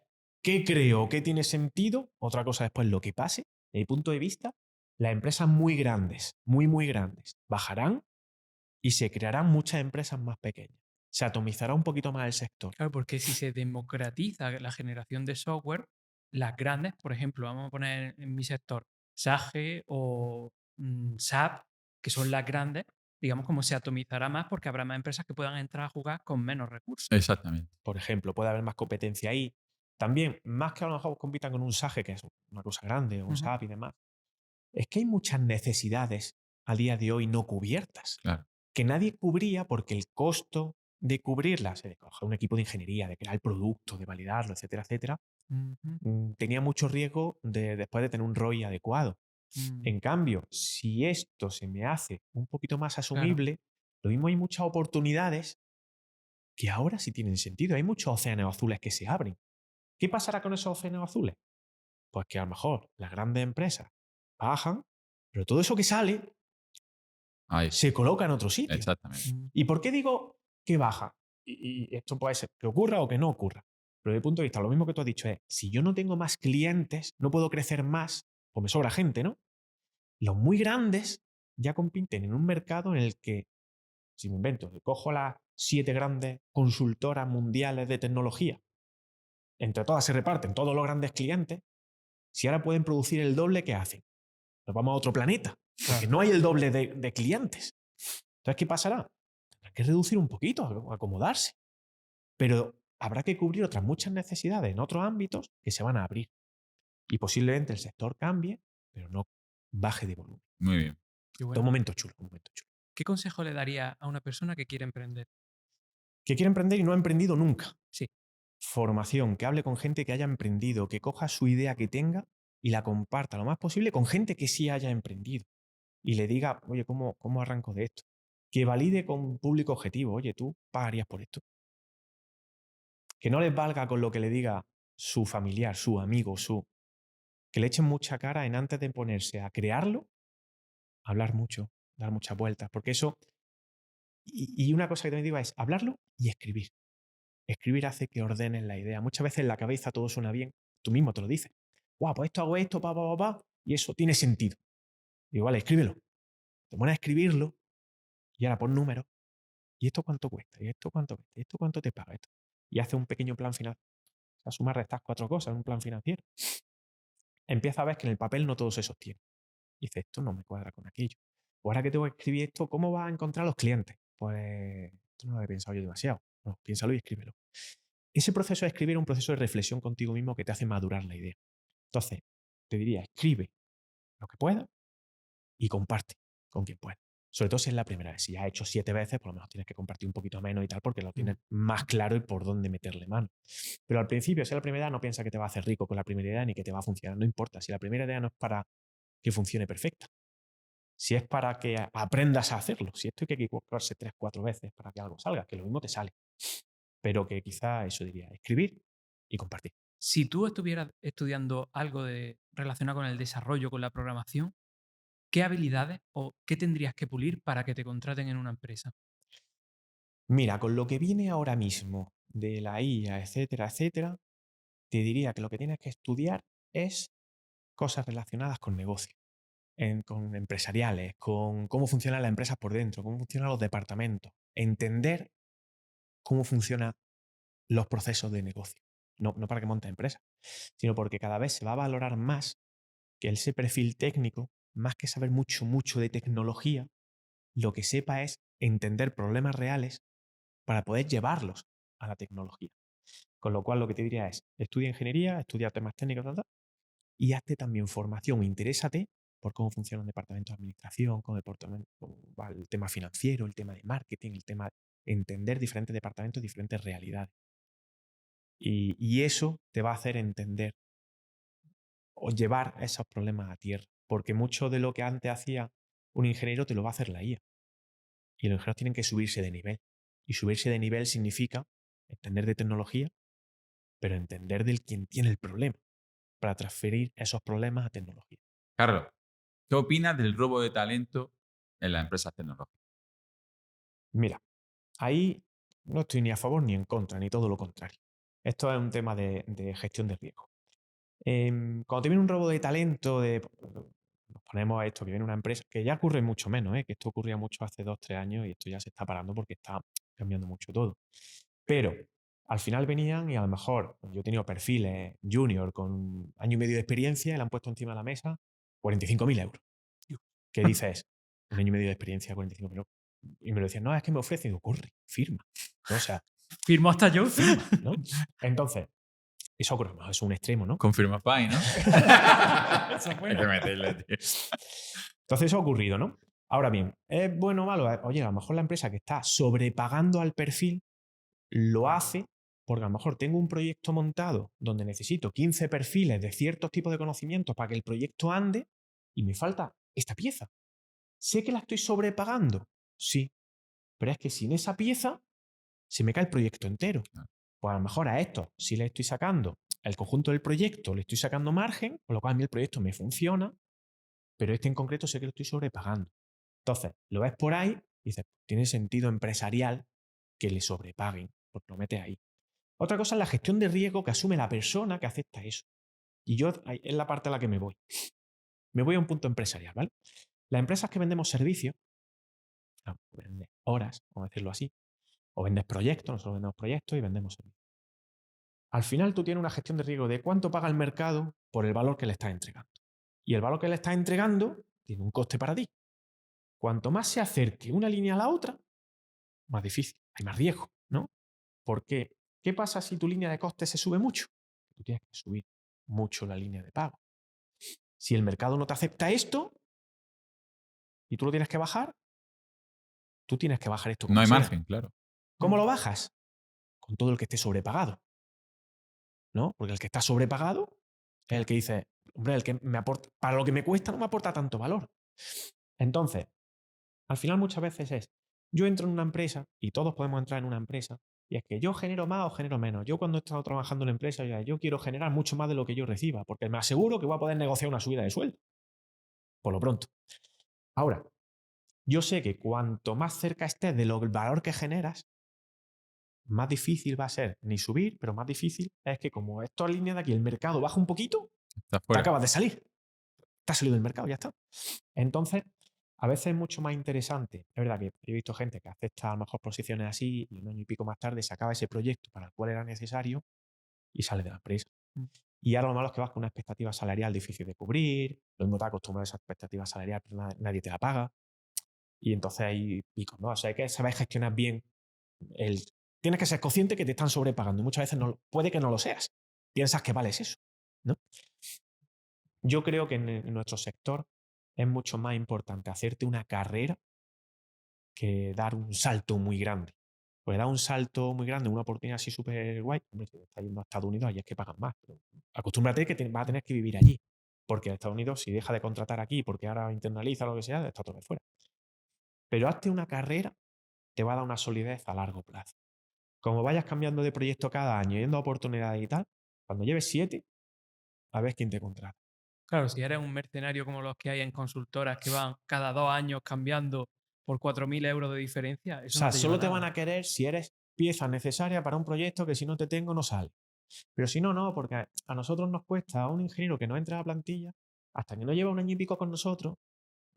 A: qué creo, qué tiene sentido. Otra cosa después, lo que pase. Desde mi punto de vista, las empresas muy grandes, muy, muy grandes, bajarán y se crearán muchas empresas más pequeñas. Se atomizará un poquito más el sector.
B: Claro, porque si se democratiza la generación de software, las grandes, por ejemplo, vamos a poner en mi sector SAGE o SAP, que son las grandes, digamos como se atomizará más porque habrá más empresas que puedan entrar a jugar con menos recursos.
C: Exactamente.
A: Por ejemplo, puede haber más competencia ahí. También, más que a lo mejor compitan con un SAGE, que es una cosa grande, o un
B: Ujú.
A: SAP y demás, es que hay muchas necesidades a día de hoy no cubiertas,
C: Claro.
A: que nadie cubría porque el costo de cubrirlas, de coger un equipo de ingeniería, de crear el producto, de validarlo, etcétera, etcétera,
B: Ujú.
A: tenía mucho riesgo de después de tener un ROI adecuado.
B: Mm,
A: En cambio, si esto se me hace un poquito más
B: claro.
A: asumible, lo mismo hay muchas oportunidades que ahora sí tienen sentido. Hay muchos océanos azules que se abren. ¿Qué pasará con esos océanos azules? Pues que a lo mejor las grandes empresas bajan, pero todo eso que sale
C: Ahí está.
A: se coloca en otro sitio.
C: Exactamente.
B: Mm,
A: ¿Y por qué digo que baja? Y esto puede ser que ocurra o que no ocurra. Pero desde mi punto de vista, lo mismo que tú has dicho es, si yo no tengo más clientes, no puedo crecer más, o me sobra gente, ¿no? Los muy grandes ya compiten en un mercado en el que, si me invento, que cojo las 7 grandes consultoras mundiales de tecnología, entre todas se reparten todos los grandes clientes, si ahora pueden producir el doble, ¿qué hacen? Nos vamos a otro planeta, porque
B: claro.
A: no hay el doble de clientes. Entonces, ¿qué pasará? Tendrá que reducir un poquito, acomodarse. Pero habrá que cubrir otras muchas necesidades en otros ámbitos que se van a abrir. Y posiblemente el sector cambie, pero no baje de volumen.
C: Muy bien.
B: Qué
A: Un
B: bueno.
A: momento chulo, un momento chulo.
B: ¿Qué consejo le daría a una persona que quiere emprender?
A: Que quiere emprender y no ha emprendido nunca.
B: Sí.
A: Formación, que hable con gente que haya emprendido, que coja su idea que tenga y la comparta lo más posible con gente que sí haya emprendido. Y le diga, oye, ¿cómo arranco de esto? Que valide con un público objetivo, oye, tú pagarías por esto. Que no les valga con lo que le diga su familiar, su amigo, que le echen mucha cara en antes de ponerse a crearlo, hablar mucho, dar muchas vueltas, porque eso, y una cosa que también digo es hablarlo y escribir. Escribir hace que ordenes la idea. Muchas veces en la cabeza todo suena bien, tú mismo te lo dices. Guau, pues esto hago esto, y eso tiene sentido. Digo, vale, escríbelo. Te pones a escribirlo y ahora pon números. ¿Y esto cuánto cuesta? ¿Y esto cuánto cuesta? ¿Y esto cuánto te paga esto? Y hace un pequeño plan final. O sea, suma, restas 4 cosas en un plan financiero. Empieza a ver que en el papel no todo se sostiene. Dice, esto no me cuadra con aquello. O ahora que tengo que escribir esto, ¿cómo vas a encontrar a los clientes? Pues esto no lo he pensado yo demasiado. No, piénsalo y escríbelo. Ese proceso de escribir es un proceso de reflexión contigo mismo que te hace madurar la idea. Entonces, te diría, escribe lo que puedas y comparte con quien pueda. Sobre todo si es la primera vez. Si ya has hecho 7 veces, por lo menos tienes que compartir un poquito menos y tal, porque lo tienes más claro y por dónde meterle mano. Pero al principio, si es la primera idea, no piensa que te va a hacer rico con la primera idea ni que te va a funcionar. No importa. Si la primera idea no es para que funcione perfecta, si es para que aprendas a hacerlo, si esto hay que equivocarse 3, 4 veces para que algo salga, que lo mismo te sale. Pero que quizá eso diría, escribir y compartir.
B: Si tú estuvieras estudiando algo relacionado con el desarrollo, con la programación, ¿qué habilidades o qué tendrías que pulir para que te contraten en una empresa?
A: Mira, con lo que viene ahora mismo de la IA, etcétera, etcétera, te diría que lo que tienes que estudiar es cosas relacionadas con negocio, con empresariales, con cómo funcionan las empresas por dentro, cómo funcionan los departamentos, entender cómo funcionan los procesos de negocio. No para que montes empresas, sino porque cada vez se va a valorar más que ese perfil técnico, más que saber mucho, mucho de tecnología, lo que sepa es entender problemas reales para poder llevarlos a la tecnología. Con lo cual, lo que te diría es, estudia ingeniería, estudia temas técnicos, tal, tal, y hazte también formación, interésate por cómo funciona un departamento de administración, cómo va el tema financiero, el tema de marketing, el tema de entender diferentes departamentos, diferentes realidades. Y eso te va a hacer entender o llevar esos problemas a tierra, porque mucho de lo que antes hacía un ingeniero te lo va a hacer la IA. Y los ingenieros tienen que subirse de nivel. Y subirse de nivel significa entender de tecnología, pero entender del quién tiene el problema para transferir esos problemas a tecnología.
C: Carlos, ¿qué opinas del robo de talento en las empresas tecnológicas?
A: Mira, ahí no estoy ni a favor ni en contra, ni todo lo contrario. Esto es un tema de gestión de riesgo. Cuando te viene un robo de talento, nos ponemos a esto, que viene una empresa, que ya ocurre mucho menos, que esto ocurría mucho hace 2, 3 años y esto ya se está parando porque está cambiando mucho todo. Pero al final venían y a lo mejor yo he tenido perfiles junior con año y medio de experiencia y le han puesto encima de la mesa 45.000 euros. ¿Qué dices? Un año y medio de experiencia, 45.000 euros. Y me lo decían, no, es que me ofrecen. Digo, corre, firma. ¿No? O sea,
B: Firmo hasta yo.
A: firma, ¿no? Entonces, eso ocurre, eso es un extremo, ¿no?
C: Confirma Pai, ¿no?
B: Eso es
C: Hay
B: bueno.
C: que meterle, tío.
A: Entonces eso ha ocurrido, ¿no? Ahora bien, ¿es bueno o malo? Oye, a lo mejor la empresa que está sobrepagando al perfil lo hace porque a lo mejor tengo un proyecto montado donde necesito 15 perfiles de ciertos tipos de conocimientos para que el proyecto ande y me falta esta pieza. ¿Sé que la estoy sobrepagando? Sí, pero es que sin esa pieza se me cae el proyecto entero. Pues a lo mejor a esto sí le estoy sacando el conjunto del proyecto, le estoy sacando margen, con lo cual a mí el proyecto me funciona, pero este en concreto sé que lo estoy sobrepagando. Entonces, lo ves por ahí y dices, tiene sentido empresarial que le sobrepaguen, porque lo metes ahí. Otra cosa es la gestión de riesgo que asume la persona que acepta eso. Y yo es la parte a la que me voy. Me voy a un punto empresarial, ¿vale? Las empresas que vendemos servicios, vendes horas, vamos a decirlo así, o vendes proyectos, nosotros vendemos proyectos y vendemos servicios. Al final tú tienes una gestión de riesgo de cuánto paga el mercado por el valor que le estás entregando. Y el valor que le estás entregando tiene un coste para ti. Cuanto más se acerque una línea a la otra, más difícil, hay más riesgo, ¿no? Porque, ¿qué pasa si tu línea de costes se sube mucho? Tú tienes que subir mucho la línea de pago. Si el mercado no te acepta esto y tú lo tienes que bajar, tú tienes que bajar esto
C: No
A: como
C: hay
A: sea.
C: margen, claro.
A: ¿Cómo lo bajas? Con todo el que esté sobrepagado, ¿no? Porque el que está sobrepagado es el que dice, hombre, el que me aporta, para lo que me cuesta no me aporta tanto valor. Entonces, al final muchas veces es, yo entro en una empresa y todos podemos entrar en una empresa y es que yo genero más o genero menos. Yo cuando he estado trabajando en una empresa, yo quiero generar mucho más de lo que yo reciba porque me aseguro que voy a poder negociar una subida de sueldo, por lo pronto. Ahora, yo sé que cuanto más cerca estés del valor que generas, más difícil va a ser ni subir, pero más difícil es que como esto en línea de aquí, el mercado baja un poquito,
C: Está
A: te
C: fuera.
A: acabas de salir. Te has salido del mercado, ya está. Entonces, a veces es mucho más interesante. Es verdad que he visto gente que acepta a lo mejor posiciones así y un año y pico más tarde se acaba ese proyecto para el cual era necesario y sale de la empresa. Y ahora lo malo es que vas con una expectativa salarial difícil de cubrir, lo mismo te acostumbras a esa expectativa salarial, pero nadie te la paga. Y entonces hay picos, ¿no? O sea, hay que saber gestionar bien el. Tienes que ser consciente que te están sobrepagando y muchas veces puede que no lo seas. Piensas que vales eso, ¿no? Yo creo que en nuestro sector es mucho más importante hacerte una carrera que dar un salto muy grande. Pues dar un salto muy grande, una oportunidad así súper guay, hombre, si te estás yendo a Estados Unidos, allí es que pagan más. Pero acostúmbrate que vas a tener que vivir allí. Porque en Estados Unidos, si deja de contratar aquí porque ahora internaliza lo que sea, está todo de fuera. Pero hazte una carrera, te va a dar una solidez a largo plazo. Como vayas cambiando de proyecto cada año, yendo a oportunidades y tal, cuando lleves 7, a ver quién te contrata.
B: Claro, si eres un mercenario como los que hay en consultoras que van cada 2 años cambiando por 4.000 euros de diferencia,
A: O
B: eso
A: sea,
B: no te lleva
A: solo
B: a
A: te van
B: nada.
A: a querer si eres pieza necesaria para un proyecto que si no te tengo no sale. Pero si no, no, porque a nosotros nos cuesta, a un ingeniero que no entra a la plantilla, hasta que no lleva un año y pico con nosotros,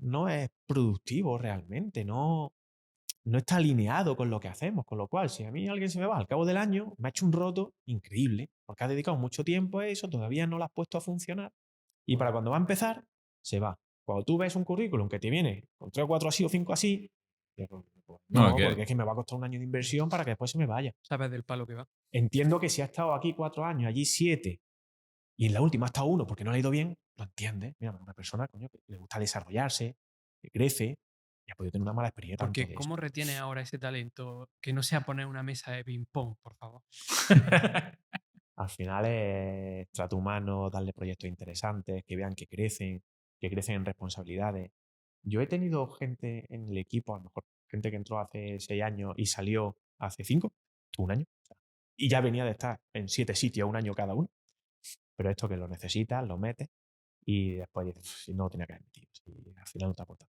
A: no es productivo realmente, no está alineado con lo que hacemos. Con lo cual, si a mí alguien se me va al cabo del año, me ha hecho un roto increíble, porque has dedicado mucho tiempo a eso, todavía no lo has puesto a funcionar, y para cuando va a empezar, se va. Cuando tú ves un currículum que te viene con 3 o 4 así o 5 así, pues
C: No lo
A: no,
C: quiere.
A: porque es que me va a costar un año de inversión para que después se me vaya.
B: Sabes del palo que va.
A: Entiendo que si ha estado aquí 4 años, allí 7, y en la última ha estado 1 porque no le ha ido bien, lo entiendes. Mira, una persona, coño, que le gusta desarrollarse, que crece, y ha podido tener una mala experiencia tanto
B: Porque
A: de eso.
B: ¿cómo retienes ahora ese talento que no sea poner una mesa de ping-pong, por favor?
A: Al final es trato humano, darle proyectos interesantes, que vean que crecen en responsabilidades. Yo he tenido gente en el equipo, a lo mejor gente que entró hace 6 años y salió hace 5, un año. Y ya venía de estar en 7 sitios un año cada uno. Pero esto que lo necesitas, lo metes y después dices, si no lo tenía que haber metido, si al final no te aporta.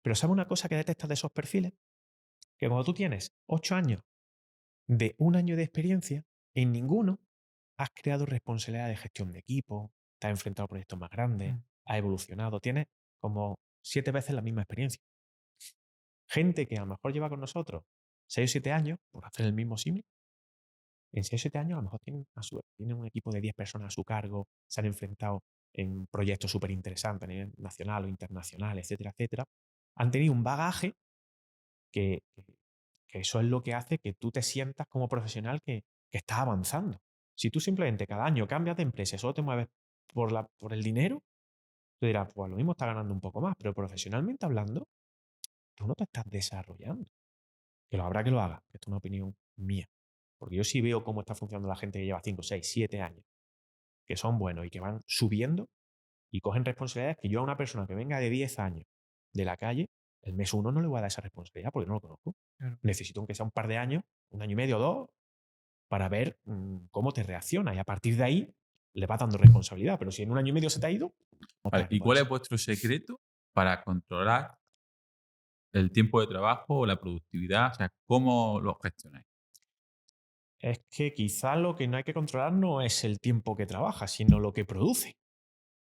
A: Pero ¿sabes una cosa que detectas de esos perfiles? Que cuando tú tienes 8 años de un año de experiencia, en ninguno has creado responsabilidad de gestión de equipo, te has enfrentado a proyectos más grandes,
B: Mm.
A: has evolucionado, tienes como 7 veces la misma experiencia. Gente que a lo mejor lleva con nosotros 6 o 7 años, por hacer el mismo símil, en 6 o 7 años a lo mejor tienen un equipo de 10 personas a su cargo, se han enfrentado en proyectos súper interesantes a nivel nacional o internacional, etcétera, etcétera. Han tenido un bagaje que eso es lo que hace que tú te sientas como profesional que estás avanzando. Si tú simplemente cada año cambias de empresa y solo te mueves por el dinero, tú dirás, pues lo mismo está ganando un poco más, pero profesionalmente hablando, tú no te estás desarrollando. Que lo habrá que lo haga, que esto es una opinión mía. Porque yo sí veo cómo está funcionando la gente que lleva 5 6 7 años, que son buenos y que van subiendo y cogen responsabilidades que yo a una persona que venga de 10 años de la calle, el mes uno no le voy a dar esa responsabilidad porque no lo conozco.
B: Claro.
A: Necesito aunque sea un par de años, un año y medio o dos, para ver cómo te reacciona y a partir de ahí le vas dando responsabilidad. Pero si en un año y medio se te ha ido, no
C: Vale,
A: esperas que
C: ¿y
A: pueda
C: cuál es
A: ser.
C: vuestro secreto para controlar el tiempo de trabajo o la productividad? O sea, ¿cómo lo gestionáis?
A: Es que quizá lo que no hay que controlar no es el tiempo que trabaja, sino lo que produce,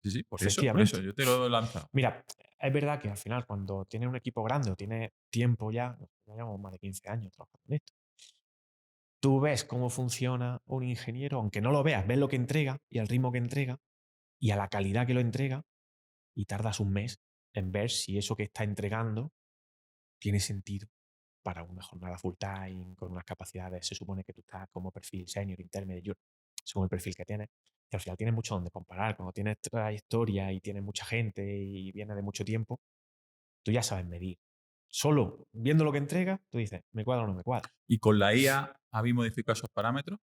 C: Sí, sí, por eso,
A: efectivamente.
C: yo te lo he lanzado.
A: Mira, es verdad que al final cuando tienes un equipo grande o tienes tiempo ya, ya llevamos más de 15 años trabajando en esto, tú ves cómo funciona un ingeniero, aunque no lo veas, ves lo que entrega y el ritmo que entrega y a la calidad que lo entrega y tardas un mes en ver si eso que está entregando tiene sentido para una jornada full time, con unas capacidades, se supone que tú estás como perfil senior, intermedio, según el perfil que tienes, que al final tienes mucho donde comparar. Cuando tienes trayectoria y tienes mucha gente y viene de mucho tiempo, tú ya sabes medir. Solo viendo lo que entrega, tú dices, ¿me cuadra o no me cuadra?
C: ¿Y con la IA habéis modificado esos parámetros?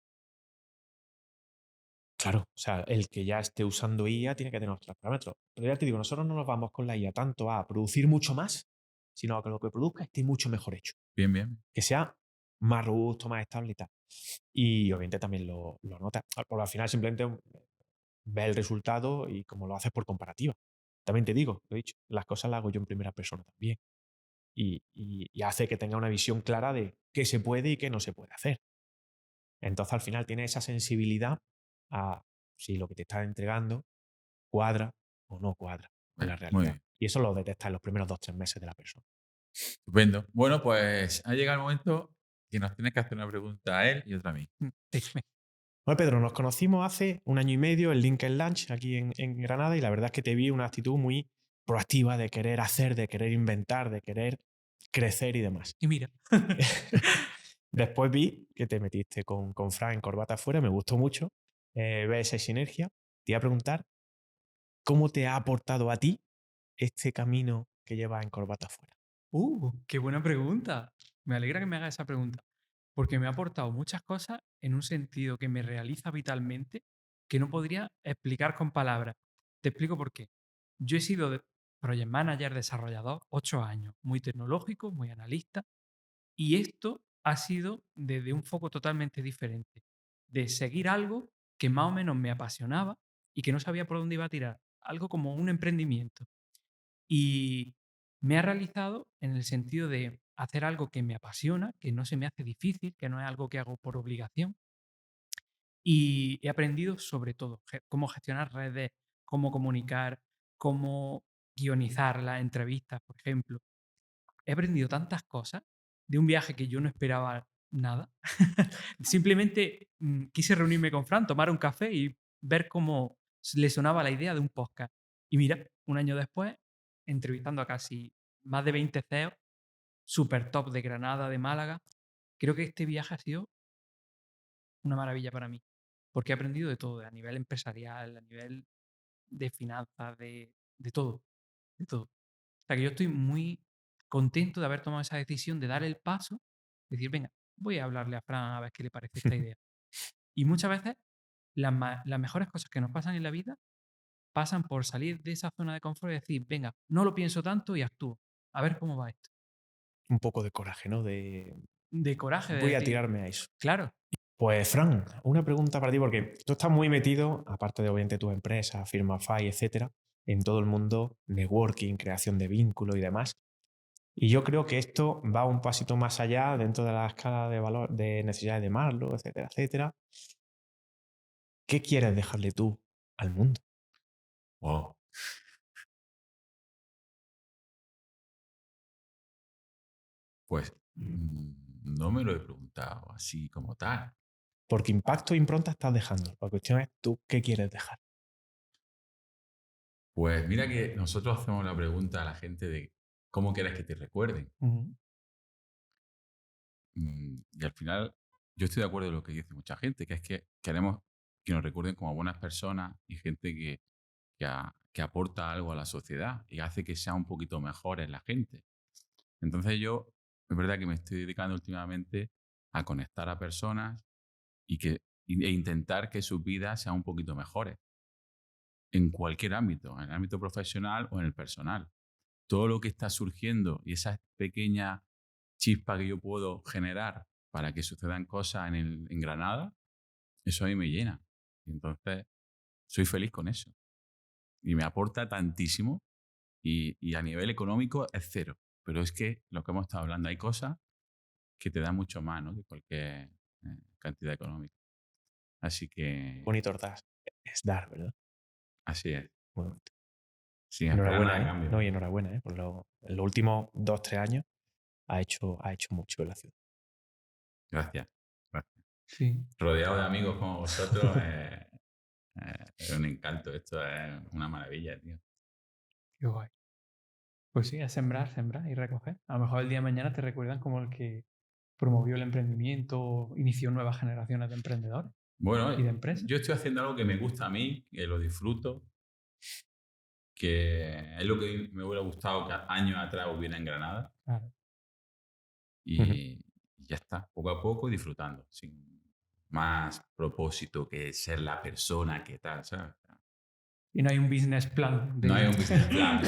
A: Claro, o sea, el que ya esté usando IA tiene que tener otros parámetros. Pero ya te digo, nosotros no nos vamos con la IA tanto a producir mucho más, sino a que lo que produzca esté mucho mejor hecho.
C: Bien, bien.
A: Que sea más robusto, más estable y tal. Y obviamente también lo notas. Al final simplemente ves el resultado y como lo haces por comparativa. También te digo, lo he dicho, las cosas las hago yo en primera persona también. Y hace que tenga una visión clara de qué se puede y qué no se puede hacer. Entonces al final tiene esa sensibilidad a si lo que te está entregando cuadra o no cuadra con la
C: Muy
A: realidad.
C: bien.
A: Y eso lo detecta en los primeros 2 3 meses de la persona.
C: Estupendo. Bueno, pues ha llegado el momento que nos tienes que hacer una pregunta a él y otra a mí.
B: Venga.
A: Bueno, Pedro, nos conocimos hace un año y medio en LinkedIn Lunch aquí en Granada y la verdad es que te vi una actitud muy proactiva de querer hacer, de querer inventar, de querer crecer y demás.
B: Y mira,
A: Después vi que te metiste con Fran en Corbata Afuera, me gustó mucho ver esa sinergia. Te iba a preguntar cómo te ha aportado a ti este camino que llevas en Corbata Afuera.
B: qué buena pregunta. Me alegra que me haga esa pregunta, porque me ha aportado muchas cosas en un sentido que me realiza vitalmente, que no podría explicar con palabras. Te explico por qué. Yo he sido project manager, desarrollador, 8 años, muy tecnológico, muy analista, y esto ha sido desde un foco totalmente diferente, de seguir algo que más o menos me apasionaba y que no sabía por dónde iba a tirar, algo como un emprendimiento. Y me ha realizado en el sentido de hacer algo que me apasiona, que no se me hace difícil, que no es algo que hago por obligación. Y he aprendido sobre todo cómo gestionar redes, cómo comunicar, cómo guionizar las entrevistas, por ejemplo. He aprendido tantas cosas de un viaje que yo no esperaba nada. Simplemente quise reunirme con Fran, tomar un café y ver cómo le sonaba la idea de un podcast. Y mira, un año después, entrevistando a casi más de 20 CEOs, super top de Granada, de Málaga, creo que este viaje ha sido una maravilla para mí, porque he aprendido de todo, a nivel empresarial, a nivel de finanzas, de todo, de todo. O sea que yo estoy muy contento de haber tomado esa decisión de dar el paso, decir, venga, voy a hablarle a Fran a ver qué le parece esta idea. Y muchas veces las mejores cosas que nos pasan en la vida pasan por salir de esa zona de confort y decir, venga, no lo pienso tanto y actúo. A ver cómo va esto.
A: Un poco de coraje, ¿no? De
B: De coraje, de
A: voy a
B: decir,
A: tirarme a eso.
B: claro.
A: Pues, Fran, una pregunta para ti, porque tú estás muy metido, aparte de obviamente tu empresa, Firmafy, etcétera, en todo el mundo, networking, creación de vínculos y demás. Y yo creo que esto va un pasito más allá dentro de la escala de valor, de necesidades de Maslow, etcétera, etcétera. ¿Qué quieres dejarle tú al mundo?
C: Wow. Pues no me lo he preguntado así como tal.
A: Porque impacto e impronta estás dejando. La cuestión es tú qué quieres dejar.
C: Pues mira que nosotros hacemos la pregunta a la gente de cómo quieres que te recuerden. Y al final yo estoy de acuerdo con lo que dice mucha gente, que es que queremos que nos recuerden como buenas personas y gente que aporta algo a la sociedad y hace que sea un poquito mejor en la gente. Entonces yo, es verdad que me estoy dedicando últimamente a conectar a personas e intentar que sus vidas sean un poquito mejores en cualquier ámbito, en el ámbito profesional o en el personal. Todo lo que está surgiendo y esa pequeña chispa que yo puedo generar para que sucedan cosas en Granada, eso a mí me llena. Y entonces, soy feliz con eso. Y me aporta tantísimo y a nivel económico es cero. Pero es que lo que hemos estado hablando, hay cosas que te dan mucho más, ¿no?, que cualquier cantidad económica. Así que,
A: Bonito das. Es dar, ¿verdad?
C: así es.
A: Muy bonito.
C: Sin esperar nada
A: Enhorabuena,
C: de
A: ¿eh?
C: cambio.
A: No, y enhorabuena, ¿eh? En los últimos 2, 3 años ha hecho mucho en la ciudad.
C: Gracias. Gracias.
B: Sí.
C: Rodeado de amigos como vosotros, es un encanto. Esto es una maravilla, tío.
B: Qué guay. Pues sí, es sembrar, sembrar y recoger. A lo mejor el día de mañana te recuerdan como el que promovió el emprendimiento, inició nuevas generaciones de emprendedores y de
C: Bueno,
B: empresas.
C: yo estoy haciendo algo que me gusta a mí, que lo disfruto, que es lo que me hubiera gustado que años atrás hubiera en Granada.
B: Claro.
C: Y ya está, poco a poco disfrutando, sin más propósito que ser la persona que tal, ¿sabes?
B: Y no hay un business plan.
C: No hay un business plan.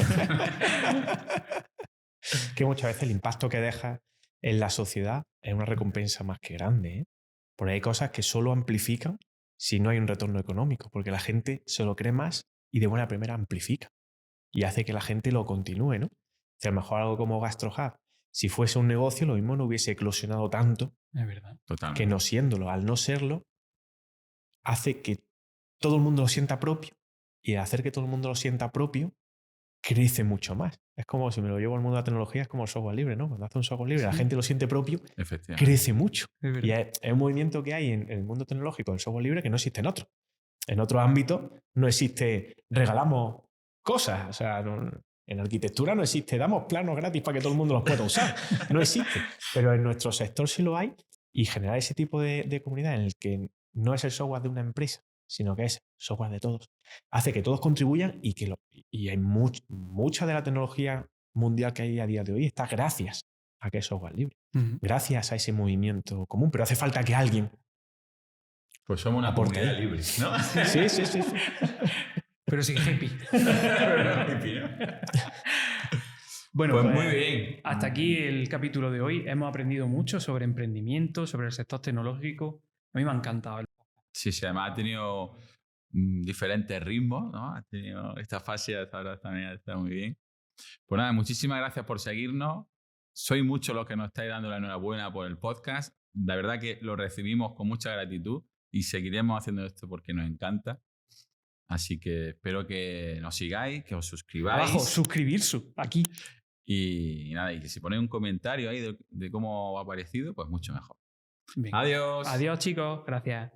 A: Que muchas veces el impacto que deja en la sociedad es una recompensa más que grande, ¿eh? Porque hay cosas que solo amplifican si no hay un retorno económico, porque la gente se lo cree más y de buena primera amplifica y hace que la gente lo continúe, ¿no? Si a lo mejor algo como GastroHub, si fuese un negocio, lo mismo no hubiese eclosionado tanto
B: Es verdad.
A: que
C: Totalmente.
A: no siéndolo. Al no serlo, hace que todo el mundo lo sienta propio y al hacer que todo el mundo lo sienta propio, crece mucho más. Es como si me lo llevo al mundo de la tecnología, es como el software libre, ¿no? Cuando hace un software libre, la gente lo siente propio,
C: Efectivamente.
A: crece mucho.
B: Es verdad.
A: Y es un movimiento que hay en el mundo tecnológico del software libre que no existe en otro. En otro ámbito no existe regalamos cosas. O sea, en arquitectura no existe damos planos gratis para que todo el mundo los pueda usar. No existe. Pero en nuestro sector sí lo hay y generar ese tipo de comunidad en el que no es el software de una empresa, sino que es software de todos, hace que todos contribuyan y hay mucha de la tecnología mundial que hay a día de hoy está gracias a que es software libre. Gracias a ese movimiento común. Pero hace falta que alguien
C: Pues somos una
A: aporte
C: comunidad
A: ahí.
C: libre, ¿no?
A: Sí.
B: Pero sin hippie. Bueno,
C: Pues muy bien.
B: Hasta aquí el capítulo de hoy. Hemos aprendido mucho sobre emprendimiento, sobre el sector tecnológico. A mí me ha encantado.
C: Sí, además ha tenido diferentes ritmos, ¿no? Ha tenido esta fase hasta ahora también está muy bien. Pues nada, muchísimas gracias por seguirnos. Sois muchos los que nos estáis dando la enhorabuena por el podcast. La verdad que lo recibimos con mucha gratitud y seguiremos haciendo esto porque nos encanta. Así que espero que nos sigáis, que os suscribáis.
B: Abajo, suscribirse, aquí.
C: Y nada, y que si ponéis un comentario ahí de cómo os ha parecido, pues mucho mejor.
B: Venga.
C: Adiós.
B: Adiós, chicos. Gracias.